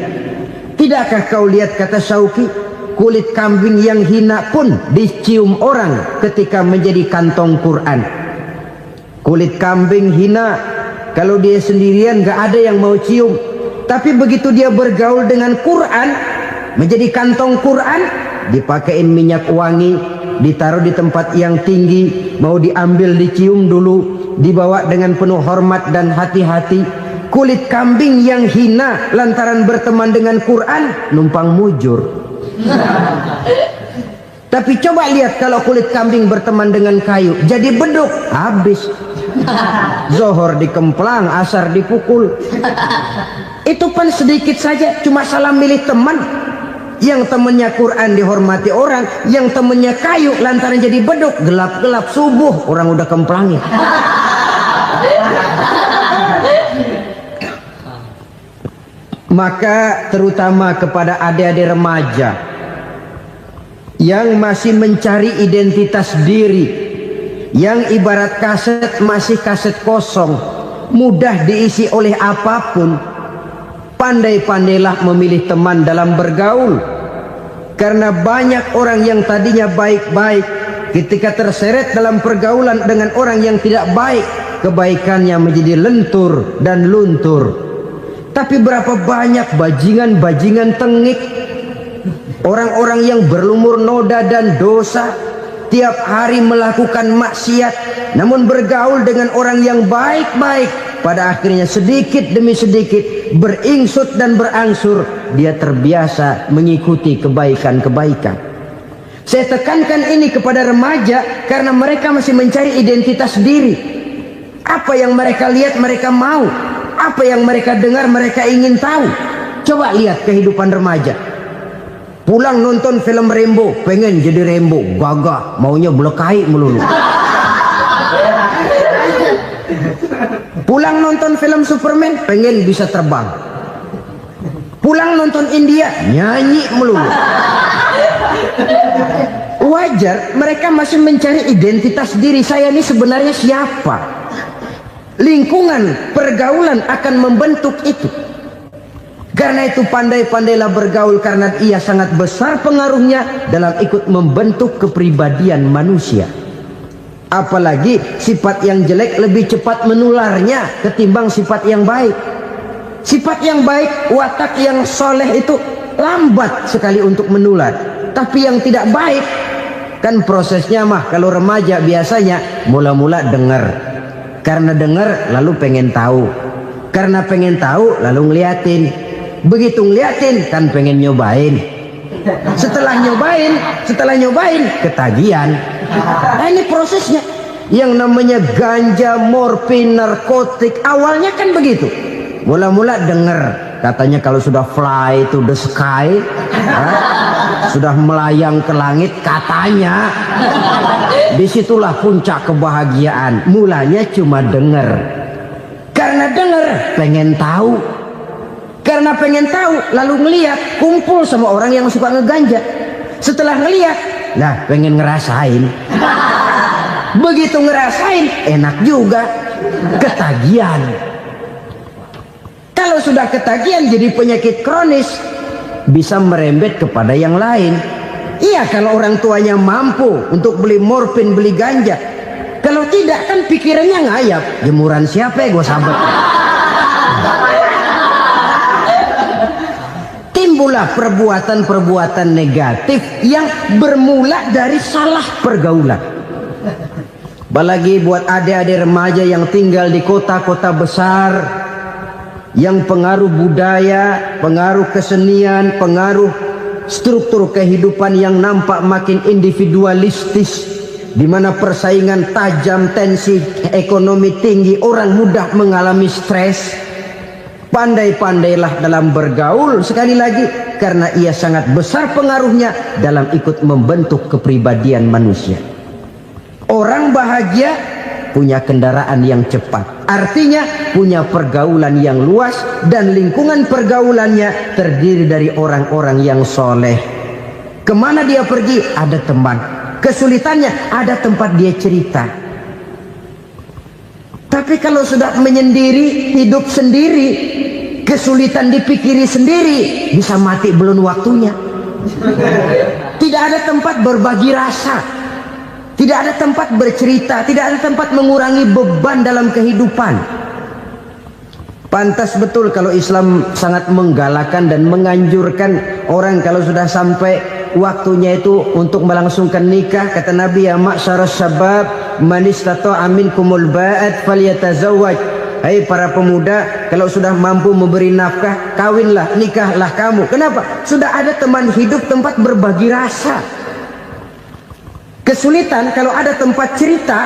Tidakkah kau lihat, kata Syauqi, kulit kambing yang hina pun dicium orang ketika menjadi kantong Quran. Kulit kambing hina Kalau dia sendirian gak ada yang mau cium. Tapi begitu dia bergaul dengan Quran, menjadi kantong Quran, dipakein minyak wangi, ditaruh di tempat yang tinggi, mau diambil dicium dulu, dibawa dengan penuh hormat dan hati-hati. Kulit kambing yang hina lantaran berteman dengan Quran, numpang mujur. Tapi coba lihat kalau kulit kambing berteman dengan kayu, jadi beduk, habis. Zohor dikemplang, asar dipukul. Itu pun sedikit saja, cuma salah milih teman. Yang temannya Quran dihormati orang, yang temannya kayu lantaran jadi beduk, gelap-gelap subuh orang udah kemplangin. Maka terutama kepada adik-adik remaja yang masih mencari identitas diri, yang ibarat kaset masih kaset kosong, mudah diisi oleh apapun, pandai-pandailah memilih teman dalam bergaul. Karena banyak orang yang tadinya baik-baik, ketika terseret dalam pergaulan dengan orang yang tidak baik, kebaikannya menjadi lentur dan luntur. Tapi berapa banyak bajingan-bajingan tengik, orang-orang yang berlumur noda dan dosa, tiap hari melakukan maksiat, namun bergaul dengan orang yang baik-baik, pada akhirnya sedikit demi sedikit beringsut dan berangsur dia terbiasa mengikuti kebaikan-kebaikan. Saya tekankan ini kepada remaja karena mereka masih mencari identitas diri. Apa yang mereka lihat mereka mau, apa yang mereka dengar mereka ingin tahu. Coba lihat kehidupan remaja. Pulang nonton film Rambo, pengen jadi Rambo, gagah, maunya belekai melulu. Pulang nonton film Superman, pengen bisa terbang. Pulang nonton India, nyanyi melulu. Wajar, mereka masih mencari identitas diri. Saya ini sebenarnya siapa? Lingkungan, pergaulan akan membentuk itu. Karena itu pandai-pandailah bergaul, karena ia sangat besar pengaruhnya dalam ikut membentuk kepribadian manusia. Apalagi sifat yang jelek lebih cepat menularnya ketimbang sifat yang baik. Sifat yang baik, watak yang soleh itu lambat sekali untuk menular. Tapi yang tidak baik, kan prosesnya mah kalau remaja biasanya mula-mula dengar. Karena dengar lalu pengen tahu. Karena pengen tahu lalu ngeliatin. Begitu ngeliatin kan pengen nyobain. Setelah nyobain ketagihan. Nah, ini prosesnya. Yang namanya ganja, morfin, narkotik awalnya kan begitu. Mula-mula dengar katanya kalau sudah fly to the sky, sudah melayang ke langit katanya, disitulah puncak kebahagiaan. Mulanya cuma dengar. Karena dengar pengen tahu. Karena pengen tahu lalu ngeliat, kumpul sama orang yang suka ngeganja. Setelah ngeliat, nah pengen ngerasain. Begitu ngerasain enak juga, ketagihan. Kalau sudah ketagihan jadi penyakit kronis, bisa merembet kepada yang lain. Iya, kalau orang tuanya mampu untuk beli morfin, beli ganja. Kalau tidak kan pikirannya ngayap, jemuran siapa ya gue sahabat. Timbullah perbuatan-perbuatan negatif yang bermula dari salah pergaulan. Apalagi buat adik-adik remaja yang tinggal di kota-kota besar, yang pengaruh budaya, pengaruh kesenian, pengaruh struktur kehidupan yang nampak makin individualistis, di mana persaingan tajam, tensi ekonomi tinggi, orang mudah mengalami stres. Pandai-pandailah dalam bergaul, sekali lagi, karena ia sangat besar pengaruhnya dalam ikut membentuk kepribadian manusia. Orang bahagia punya kendaraan yang cepat, artinya punya pergaulan yang luas, dan lingkungan pergaulannya terdiri dari orang-orang yang soleh. Kemana dia pergi ada teman, kesulitannya ada tempat dia cerita. Tapi kalau sudah menyendiri, hidup sendiri, kesulitan dipikiri sendiri, bisa mati belum waktunya. Tidak ada tempat berbagi rasa, tidak ada tempat bercerita, tidak ada tempat mengurangi beban dalam kehidupan. Pantas betul kalau Islam sangat menggalakkan dan menganjurkan orang kalau sudah sampai waktunya itu untuk melangsungkan nikah. Kata Nabi, ya ma'syaras syabab man istata'a minkumul ba'at falyatazawwaj. Hai para pemuda, kalau sudah mampu memberi nafkah, kawinlah, nikahlah kamu. Kenapa? Sudah ada teman hidup, tempat berbagi rasa. Kesulitan kalau ada tempat cerita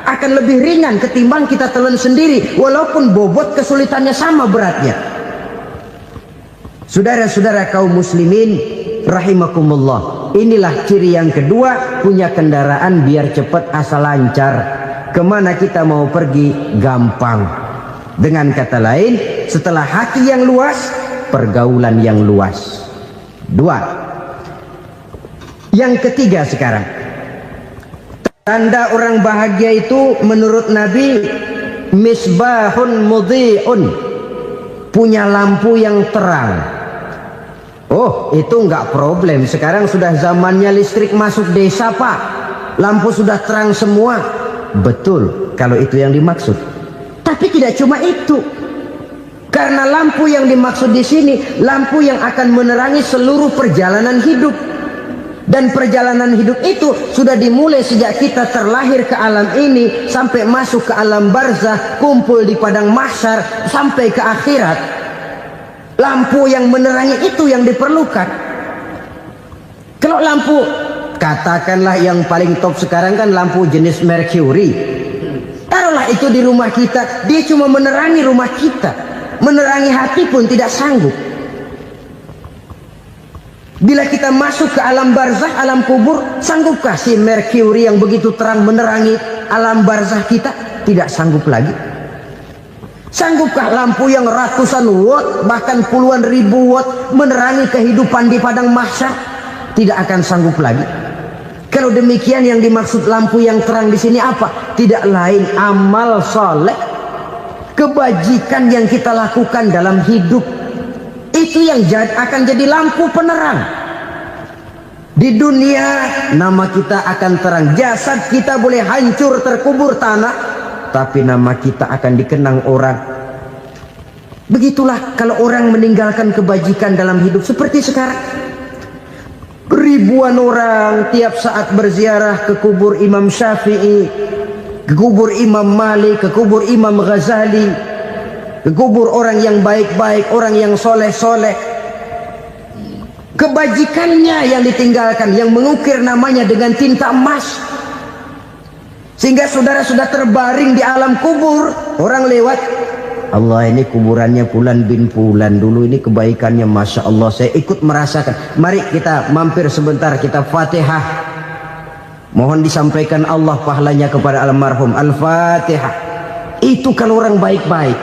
akan lebih ringan ketimbang kita telan sendiri, walaupun bobot kesulitannya sama beratnya. Saudara-saudara kaum muslimin rahimakumullah, inilah ciri yang kedua, punya kendaraan biar cepat asal lancar. Kemana kita mau pergi gampang. Dengan kata lain, setelah hati yang luas, pergaulan yang luas. Dua. Yang ketiga sekarang, tanda orang bahagia itu menurut Nabi, misbahun mudhi'un, punya lampu yang terang. Oh, itu enggak problem. Sekarang sudah zamannya listrik masuk desa, Pak. Lampu sudah terang semua. Betul, kalau itu yang dimaksud. Tapi tidak cuma itu. Karena lampu yang dimaksud di sini, lampu yang akan menerangi seluruh perjalanan hidup. Dan perjalanan hidup itu sudah dimulai sejak kita terlahir ke alam ini sampai masuk ke alam barzah, kumpul di padang mahsyar sampai ke akhirat. Lampu yang menerangi itu yang diperlukan. Kalau lampu, katakanlah yang paling top sekarang kan lampu jenis Mercury. Taruhlah itu di rumah kita, dia cuma menerangi rumah kita. Menerangi hati pun tidak sanggup. Bila kita masuk ke alam barzah, alam kubur, sanggupkah si Mercury yang begitu terang menerangi alam barzah kita? Tidak sanggup lagi. Sanggupkah lampu yang ratusan watt, bahkan puluhan ribu watt menerangi kehidupan di padang mahsyar? Tidak akan sanggup lagi. Kalau demikian, yang dimaksud lampu yang terang di sini apa? Tidak lain amal soleh, kebajikan yang kita lakukan dalam hidup. Itu yang akan jadi lampu penerang. Di dunia nama kita akan terang. Jasad kita boleh hancur terkubur tanah, tapi nama kita akan dikenang orang. Begitulah kalau orang meninggalkan kebajikan dalam hidup seperti sekarang. Ribuan orang tiap saat berziarah ke kubur Imam Syafi'i, ke kubur Imam Malik, ke kubur Imam Ghazali, ke kubur orang yang baik-baik, orang yang soleh-soleh. Kebajikannya yang ditinggalkan, yang mengukir namanya dengan tinta emas. Sehingga saudara sudah terbaring di alam kubur, orang lewat, Allah, ini kuburannya Fulan bin Fulan, dulu ini kebaikannya Masya Allah, saya ikut merasakan. Mari kita mampir sebentar, kita Fatihah. Mohon disampaikan Allah pahalanya kepada almarhum. Al-Fatihah. Itu kalau orang baik-baik.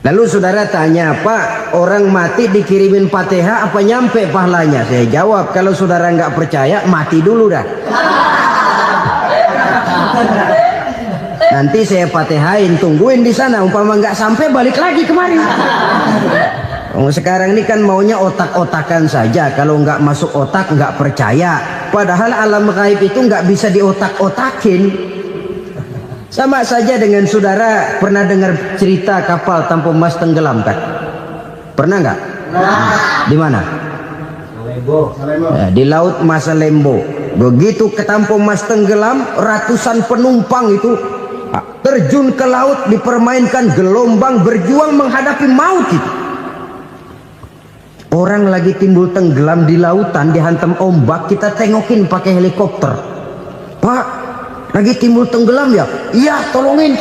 Lalu saudara tanya, Pak, orang mati dikirimin Fatihah apa nyampe pahalanya? Saya jawab, kalau saudara nggak percaya, mati dulu dah. Nanti saya Fatihain, tungguin di sana. Umpama nggak sampai, balik lagi kemari. Sekarang ini kan maunya otak-otakan saja. Kalau nggak masuk otak, nggak percaya. Padahal alam gaib itu nggak bisa diotak-otakin. Sama saja dengan saudara pernah dengar cerita kapal tanpa emas tenggelam kan? Pernah nggak? Di mana? Ya, di laut Masalembo. Begitu ke tanpa emas tenggelam, ratusan penumpang itu terjun ke laut, dipermainkan gelombang, berjuang menghadapi maut itu. Orang lagi timbul tenggelam di lautan, dihantam ombak, kita tengokin pakai helikopter. Pak, lagi timbul tenggelam ya? Iya, tolongin.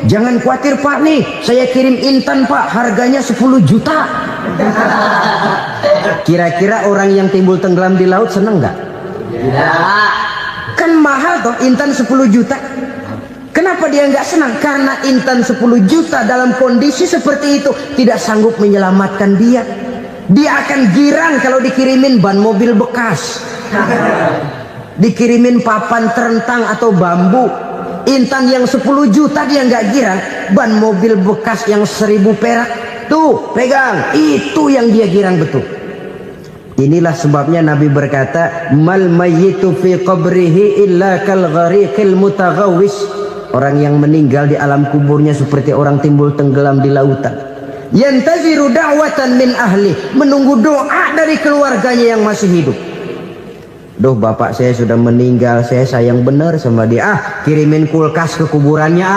Jangan khawatir Pak, nih saya kirim intan Pak, harganya 10 juta. Kira-kira orang yang timbul tenggelam di laut seneng nggak? Tidak. Kan mahal toh intan 10 juta. Kenapa dia nggak senang? Karena intan 10 juta dalam kondisi seperti itu tidak sanggup menyelamatkan dia. Dia akan girang kalau dikirimin ban mobil bekas, dikirimin papan terentang atau bambu. Intan yang 10 juta dia nggak girang. Ban mobil bekas yang 1000 perak, tuh pegang, itu yang dia girang betul. Inilah sebabnya Nabi berkata, mal mayyitu fi qabrihi illa kal ghariqil mutaghawwis. Orang yang meninggal di alam kuburnya seperti orang timbul tenggelam di lautan. Yantaziru da'watan min ahli, menunggu doa dari keluarganya yang masih hidup. Duh, bapak saya sudah meninggal, saya sayang benar sama dia. Kirimin kulkas ke kuburannya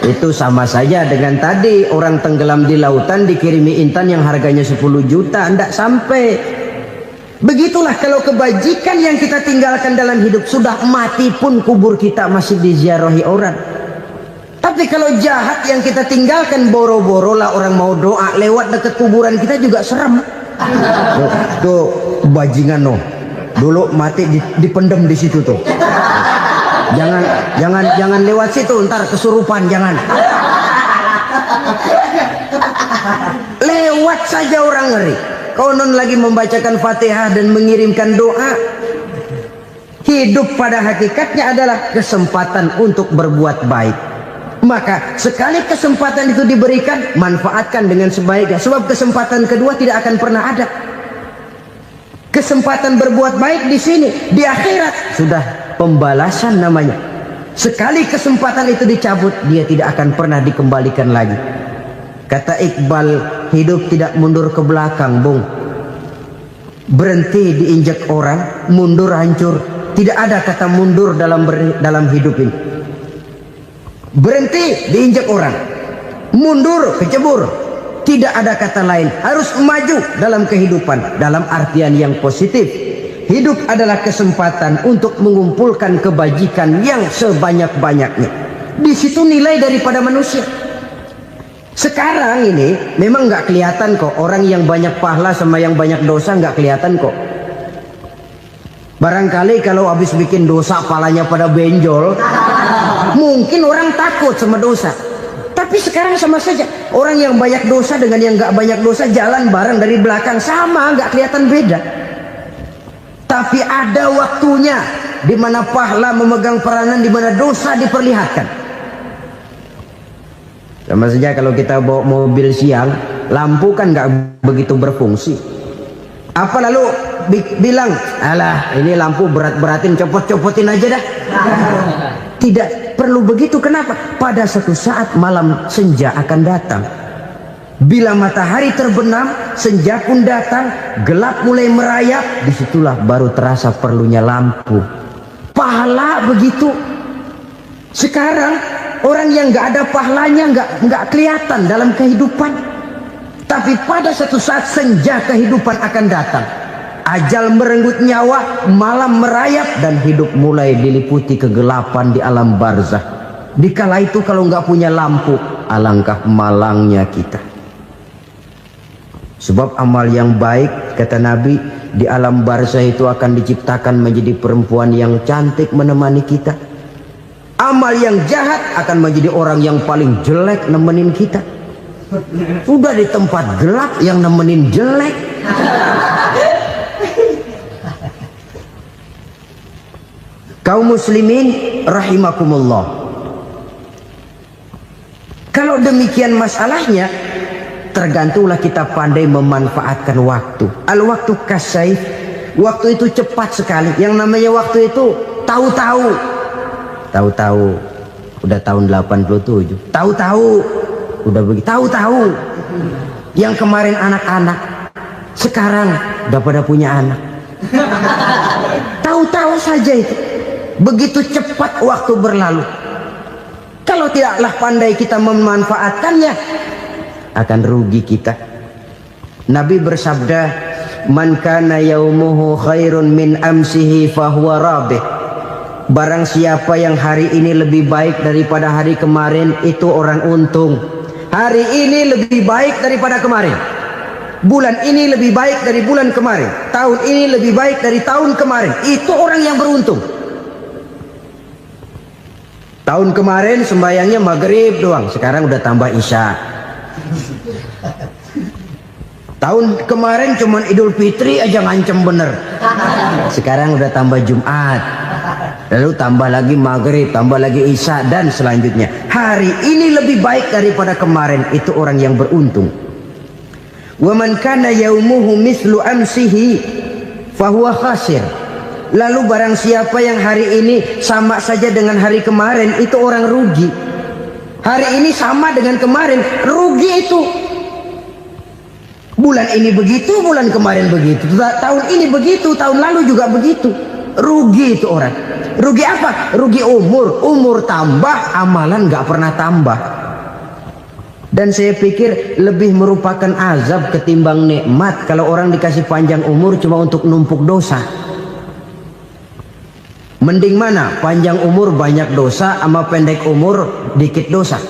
Itu sama saja dengan tadi orang tenggelam di lautan dikirimi intan yang harganya 10 juta, ndak sampai. Begitulah kalau kebajikan yang kita tinggalkan dalam hidup, sudah mati pun kubur kita masih diziarahi orang. Tapi kalau jahat yang kita tinggalkan, boro-boro lah orang mau doa lewat dekat kuburan kita juga serem. Tuh bajingan no, dulu mati dipendem di situ tuh. Jangan lewat situ, ntar kesurupan, jangan. Lewat saja orang ngeri. Konon lagi membacakan Fatihah dan mengirimkan doa. Hidup pada hakikatnya adalah kesempatan untuk berbuat baik. Maka sekali kesempatan itu diberikan, manfaatkan dengan sebaiknya. Sebab kesempatan kedua tidak akan pernah ada. Kesempatan berbuat baik di sini, di akhirat sudah pembalasan namanya. Sekali kesempatan itu dicabut, dia tidak akan pernah dikembalikan lagi. Kata Iqbal, hidup tidak mundur ke belakang, Bung. Berhenti diinjak orang, mundur hancur. Tidak ada kata mundur dalam hidup ini. Berhenti diinjak orang, mundur kecebur. Tidak ada kata lain. Harus maju dalam kehidupan, dalam artian yang positif. Hidup adalah kesempatan untuk mengumpulkan kebajikan yang sebanyak-banyaknya. Di situ nilai daripada manusia. Sekarang ini memang nggak kelihatan kok, orang yang banyak pahala sama yang banyak dosa nggak kelihatan kok. Barangkali kalau habis bikin dosa palanya pada benjol, mungkin orang takut sama dosa. Tapi sekarang sama saja, orang yang banyak dosa dengan yang nggak banyak dosa jalan bareng dari belakang, sama, nggak kelihatan beda. Tapi ada waktunya di mana pahala memegang peranan, di mana dosa diperlihatkan. Sama saja kalau kita bawa mobil siang, lampu kan nggak begitu berfungsi. Apa lalu bilang, alah ini lampu berat-beratin, copot-copotin aja dah. Tidak perlu begitu. Kenapa? Pada suatu saat malam senja akan datang. Bila matahari terbenam, senja pun datang, gelap mulai merayap, disitulah baru terasa perlunya lampu. Pahala begitu. Sekarang orang yang nggak ada pahalanya nggak kelihatan dalam kehidupan. Tapi pada suatu saat senja kehidupan akan datang. Ajal merenggut nyawa, malam merayap, dan hidup mulai diliputi kegelapan di alam barzah. Dikala itu kalau nggak punya lampu, alangkah malangnya kita. Sebab amal yang baik, kata Nabi, di alam barzah itu akan diciptakan menjadi perempuan yang cantik menemani kita. Amal yang jahat akan menjadi orang yang paling jelek nemenin kita. Udah di tempat gelap yang nemenin jelek. Kaum muslimin rahimakumullah. Kalau demikian masalahnya, tergantunglah kita pandai memanfaatkan waktu. Al-waktu kasayf, waktu itu cepat sekali. Yang namanya waktu itu tahu-tahu. Tahu-tahu udah tahun 87. Tahu-tahu udah begitu. Tahu-tahu yang kemarin anak-anak, sekarang udah pada punya anak. Tahu-tahu saja itu. Begitu cepat waktu berlalu. Kalau tidaklah pandai kita memanfaatkannya, akan rugi kita. Nabi bersabda, "Man kana yaumuhu khairun min amsihi fahuwa rabih." Barang siapa yang hari ini lebih baik daripada hari kemarin, itu orang untung. Hari ini lebih baik daripada kemarin. Bulan ini lebih baik dari bulan kemarin. Tahun ini lebih baik dari tahun kemarin. Itu orang yang beruntung. Tahun kemarin sembayangnya maghrib doang, sekarang udah tambah isya. Tahun kemarin cuman Idul Fitri aja ngancem bener, sekarang udah tambah Jumat, lalu tambah lagi maghrib, tambah lagi isya, dan selanjutnya. Hari ini lebih baik daripada kemarin, itu orang yang beruntung. Wa man kana yaumuhu mislu amsihi fahuwa khasir. Lalu barang siapa yang hari ini sama saja dengan hari kemarin, itu orang rugi. Hari ini sama dengan kemarin, rugi itu. Bulan ini begitu, bulan kemarin begitu, tahun ini begitu, tahun lalu juga begitu. Rugi itu orang. Rugi apa? Rugi umur. Umur tambah, amalan gak pernah tambah. Dan saya pikir lebih merupakan azab ketimbang nikmat kalau orang dikasih panjang umur cuma untuk numpuk dosa. Mending mana? Panjang umur banyak dosa sama pendek umur dikit dosa?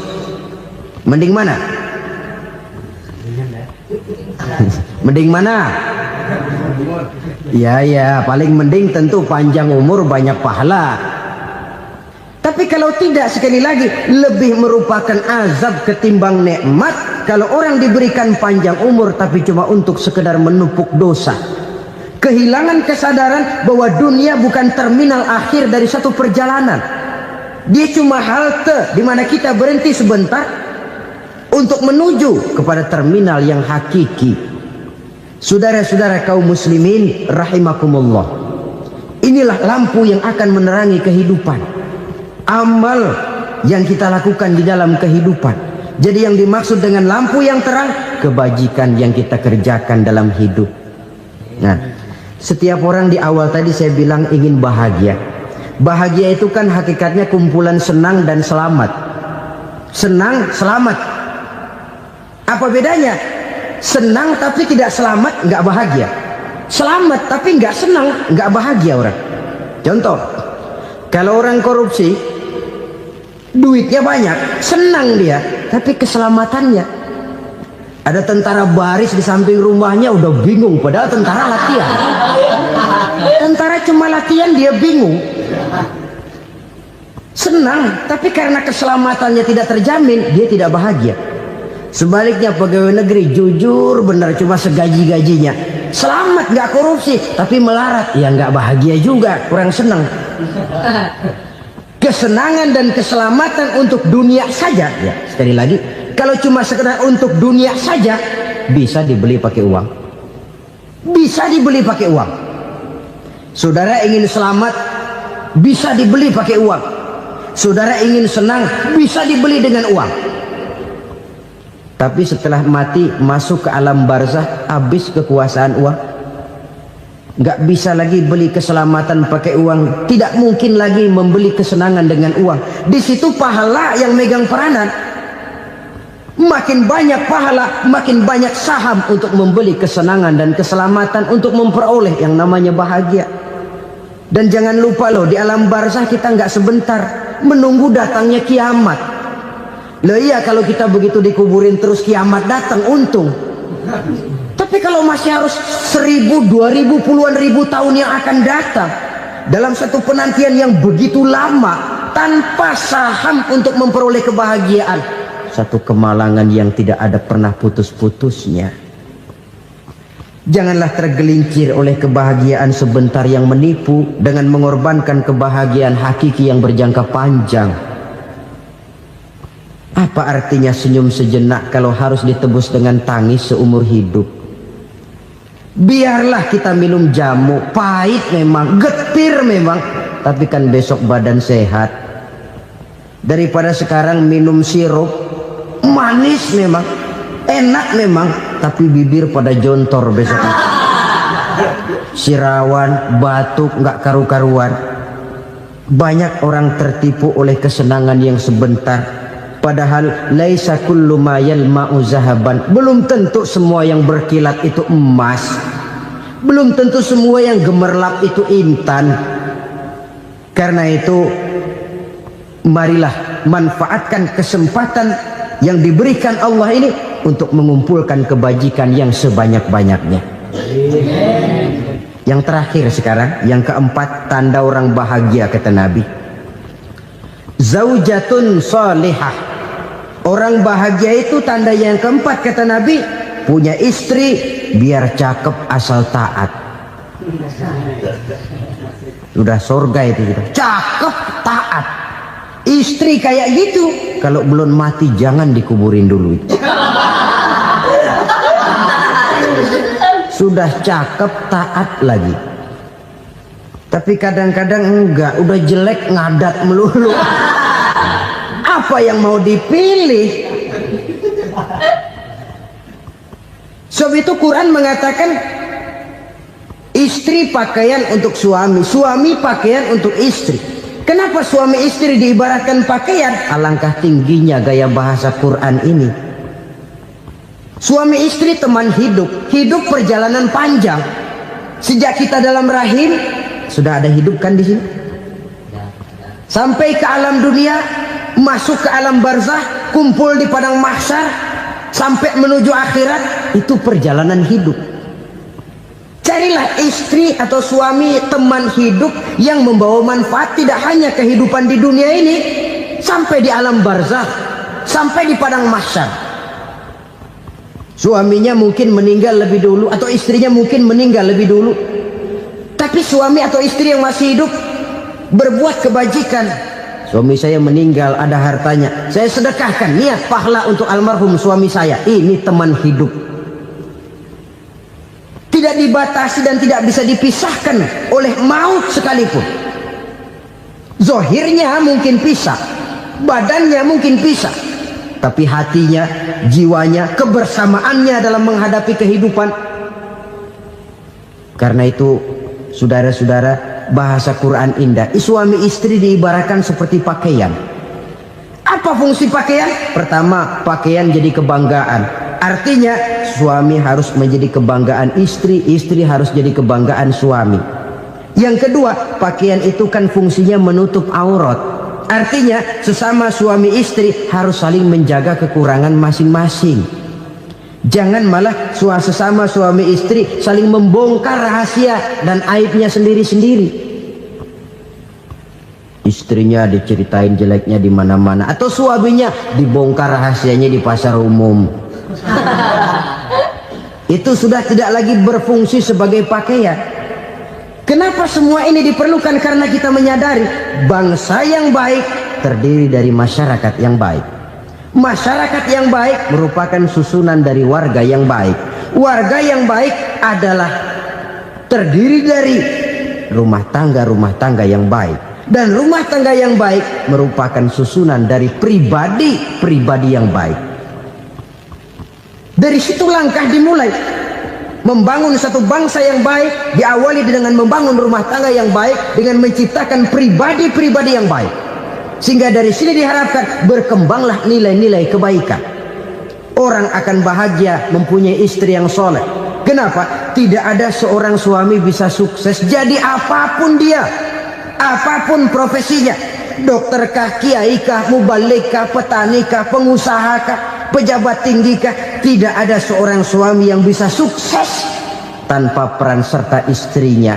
Mending mana? Mending mana? Ya, paling mending tentu panjang umur banyak pahala. Tapi kalau tidak, sekali lagi, lebih merupakan azab ketimbang nikmat kalau orang diberikan panjang umur tapi cuma untuk sekedar menumpuk dosa. Kehilangan kesadaran bahwa dunia bukan terminal akhir dari satu perjalanan. Dia cuma halte di mana kita berhenti sebentar untuk menuju kepada terminal yang hakiki. Saudara-saudara kaum muslimin rahimakumullah. Inilah lampu yang akan menerangi kehidupan. Amal yang kita lakukan di dalam kehidupan. Jadi yang dimaksud dengan lampu yang terang, kebajikan yang kita kerjakan dalam hidup. Nah, setiap orang di awal tadi saya bilang ingin bahagia. Bahagia itu kan hakikatnya kumpulan senang dan selamat. Senang, selamat. Apa bedanya? Senang tapi tidak selamat, nggak bahagia. Selamat tapi nggak senang, nggak bahagia orang. Contoh, kalau orang korupsi, duitnya banyak, senang dia, tapi keselamatannya. Ada tentara baris di samping rumahnya udah bingung, padahal tentara latihan. Tentara cuma latihan, dia bingung. Senang, tapi karena keselamatannya tidak terjamin, dia tidak bahagia. Sebaliknya pegawai negeri jujur benar cuma segaji-gajinya, selamat nggak korupsi tapi melarat, ya nggak bahagia juga, kurang senang. Kesenangan dan keselamatan untuk dunia saja, ya sekali lagi, kalau cuma sekedar untuk dunia saja bisa dibeli pakai uang, bisa dibeli pakai uang. Saudara ingin selamat bisa dibeli pakai uang, saudara ingin senang bisa dibeli dengan uang. Tapi setelah mati masuk ke alam barzah, habis kekuasaan uang. Nggak bisa lagi beli keselamatan pakai uang, tidak mungkin lagi membeli kesenangan dengan uang. Di situ pahala yang megang peranan. Makin banyak pahala, makin banyak saham untuk membeli kesenangan dan keselamatan, untuk memperoleh yang namanya bahagia. Dan jangan lupa loh, di alam barzah kita nggak sebentar, menunggu datangnya kiamat. Loh iya, kalau kita begitu dikuburin terus kiamat datang, untung. Tapi kalau masih harus 1000, 2000, puluhan ribu tahun yang akan datang dalam satu penantian yang begitu lama tanpa saham untuk memperoleh kebahagiaan, satu kemalangan yang tidak ada pernah putus-putusnya. Janganlah tergelincir oleh kebahagiaan sebentar yang menipu dengan mengorbankan kebahagiaan hakiki yang berjangka panjang. Apa artinya senyum sejenak kalau harus ditebus dengan tangis seumur hidup? Biarlah kita minum jamu, pahit memang, getir memang, tapi kan besok badan sehat. Daripada sekarang minum sirup, manis memang, enak memang, tapi bibir pada jontor besok. Sirawan, batuk, nggak karu-karuan. Banyak orang tertipu oleh kesenangan yang sebentar. Padahal laisa kullu ma yalma'u zahaban. Belum tentu semua yang berkilat itu emas. Belum tentu semua yang gemerlap itu intan. Karena itu marilah manfaatkan kesempatan yang diberikan Allah ini untuk mengumpulkan kebajikan yang sebanyak-banyaknya. Yang terakhir sekarang, yang keempat, tanda orang bahagia kata Nabi. Zaujatun salihah. Orang bahagia itu tanda yang keempat kata Nabi, punya istri biar cakep asal taat. Sudah surga itu gitu. Cakep taat. Istri kayak gitu, kalau belum mati jangan dikuburin dulu itu. Sudah cakep taat lagi. Tapi kadang-kadang enggak, udah jelek ngadat melulu. Apa yang mau dipilih? Sebab itu Quran mengatakan istri pakaian untuk suami, suami pakaian untuk istri. Kenapa suami istri diibaratkan pakaian? Alangkah tingginya gaya bahasa Quran ini. Suami istri teman hidup, hidup perjalanan panjang. Sejak kita dalam rahim sudah ada hidup kan di sini. Sampai ke alam dunia, masuk ke alam barzah, kumpul di padang mahsyar, sampai menuju akhirat, itu perjalanan hidup. Carilah istri atau suami teman hidup yang membawa manfaat tidak hanya kehidupan di dunia ini, sampai di alam barzah, sampai di padang mahsyar. Suaminya mungkin meninggal lebih dulu atau istrinya mungkin meninggal lebih dulu, tapi suami atau istri yang masih hidup berbuat kebajikan. Suami saya meninggal, ada hartanya, saya sedekahkan, niat pahala untuk almarhum suami saya. Ini teman hidup, tidak dibatasi dan tidak bisa dipisahkan oleh maut sekalipun. Zohirnya mungkin pisah, badannya mungkin pisah, tapi hatinya, jiwanya, kebersamaannya dalam menghadapi kehidupan. Karena itu saudara-saudara, bahasa Quran indah. Suami istri diibaratkan seperti pakaian. Apa fungsi pakaian? Pertama, pakaian jadi kebanggaan. Artinya suami harus menjadi kebanggaan istri, istri harus jadi kebanggaan suami. Yang kedua, pakaian itu kan fungsinya menutup aurat. Artinya sesama suami istri harus saling menjaga kekurangan masing-masing. Jangan malah sesama suami istri saling membongkar rahasia dan aibnya sendiri-sendiri. Istrinya diceritain jeleknya di mana-mana, atau suaminya dibongkar rahasianya di pasar umum. Itu sudah tidak lagi berfungsi sebagai pakaian. Kenapa semua ini diperlukan? Karena kita menyadari bangsa yang baik terdiri dari masyarakat yang baik. Masyarakat yang baik merupakan susunan dari warga yang baik. Warga yang baik adalah terdiri dari rumah tangga yang baik. Dan rumah tangga yang baik merupakan susunan dari pribadi yang baik. Dari situ langkah dimulai. Membangun satu bangsa yang baik diawali dengan membangun rumah tangga yang baik, dengan menciptakan pribadi-pribadi yang baik. Sehingga dari sini diharapkan berkembanglah nilai-nilai kebaikan. Orang akan bahagia mempunyai istri yang soleh. Kenapa? Tidak ada seorang suami bisa sukses jadi apapun dia, apapun profesinya. Dokterkah, kiaikah, mubalikah, petanikah, pengusahakah, pejabat tinggikah, tidak ada seorang suami yang bisa sukses tanpa peran serta istrinya.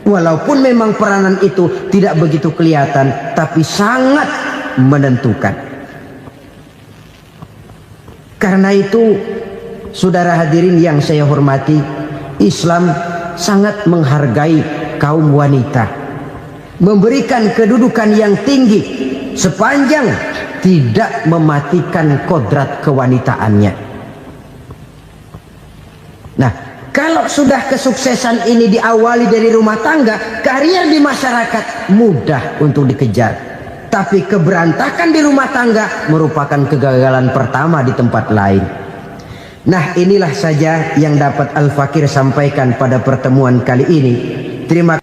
Walaupun memang peranan itu tidak begitu kelihatan, tapi sangat menentukan. Karena itu, saudara hadirin yang saya hormati, Islam sangat menghargai kaum wanita, memberikan kedudukan yang tinggi sepanjang tidak mematikan kodrat kewanitaannya. Nah, kalau sudah kesuksesan ini diawali dari rumah tangga, karier di masyarakat mudah untuk dikejar. Tapi keberantakan di rumah tangga merupakan kegagalan pertama di tempat lain. Nah, inilah saja yang dapat Al-Fakir sampaikan pada pertemuan kali ini. Terima kasih.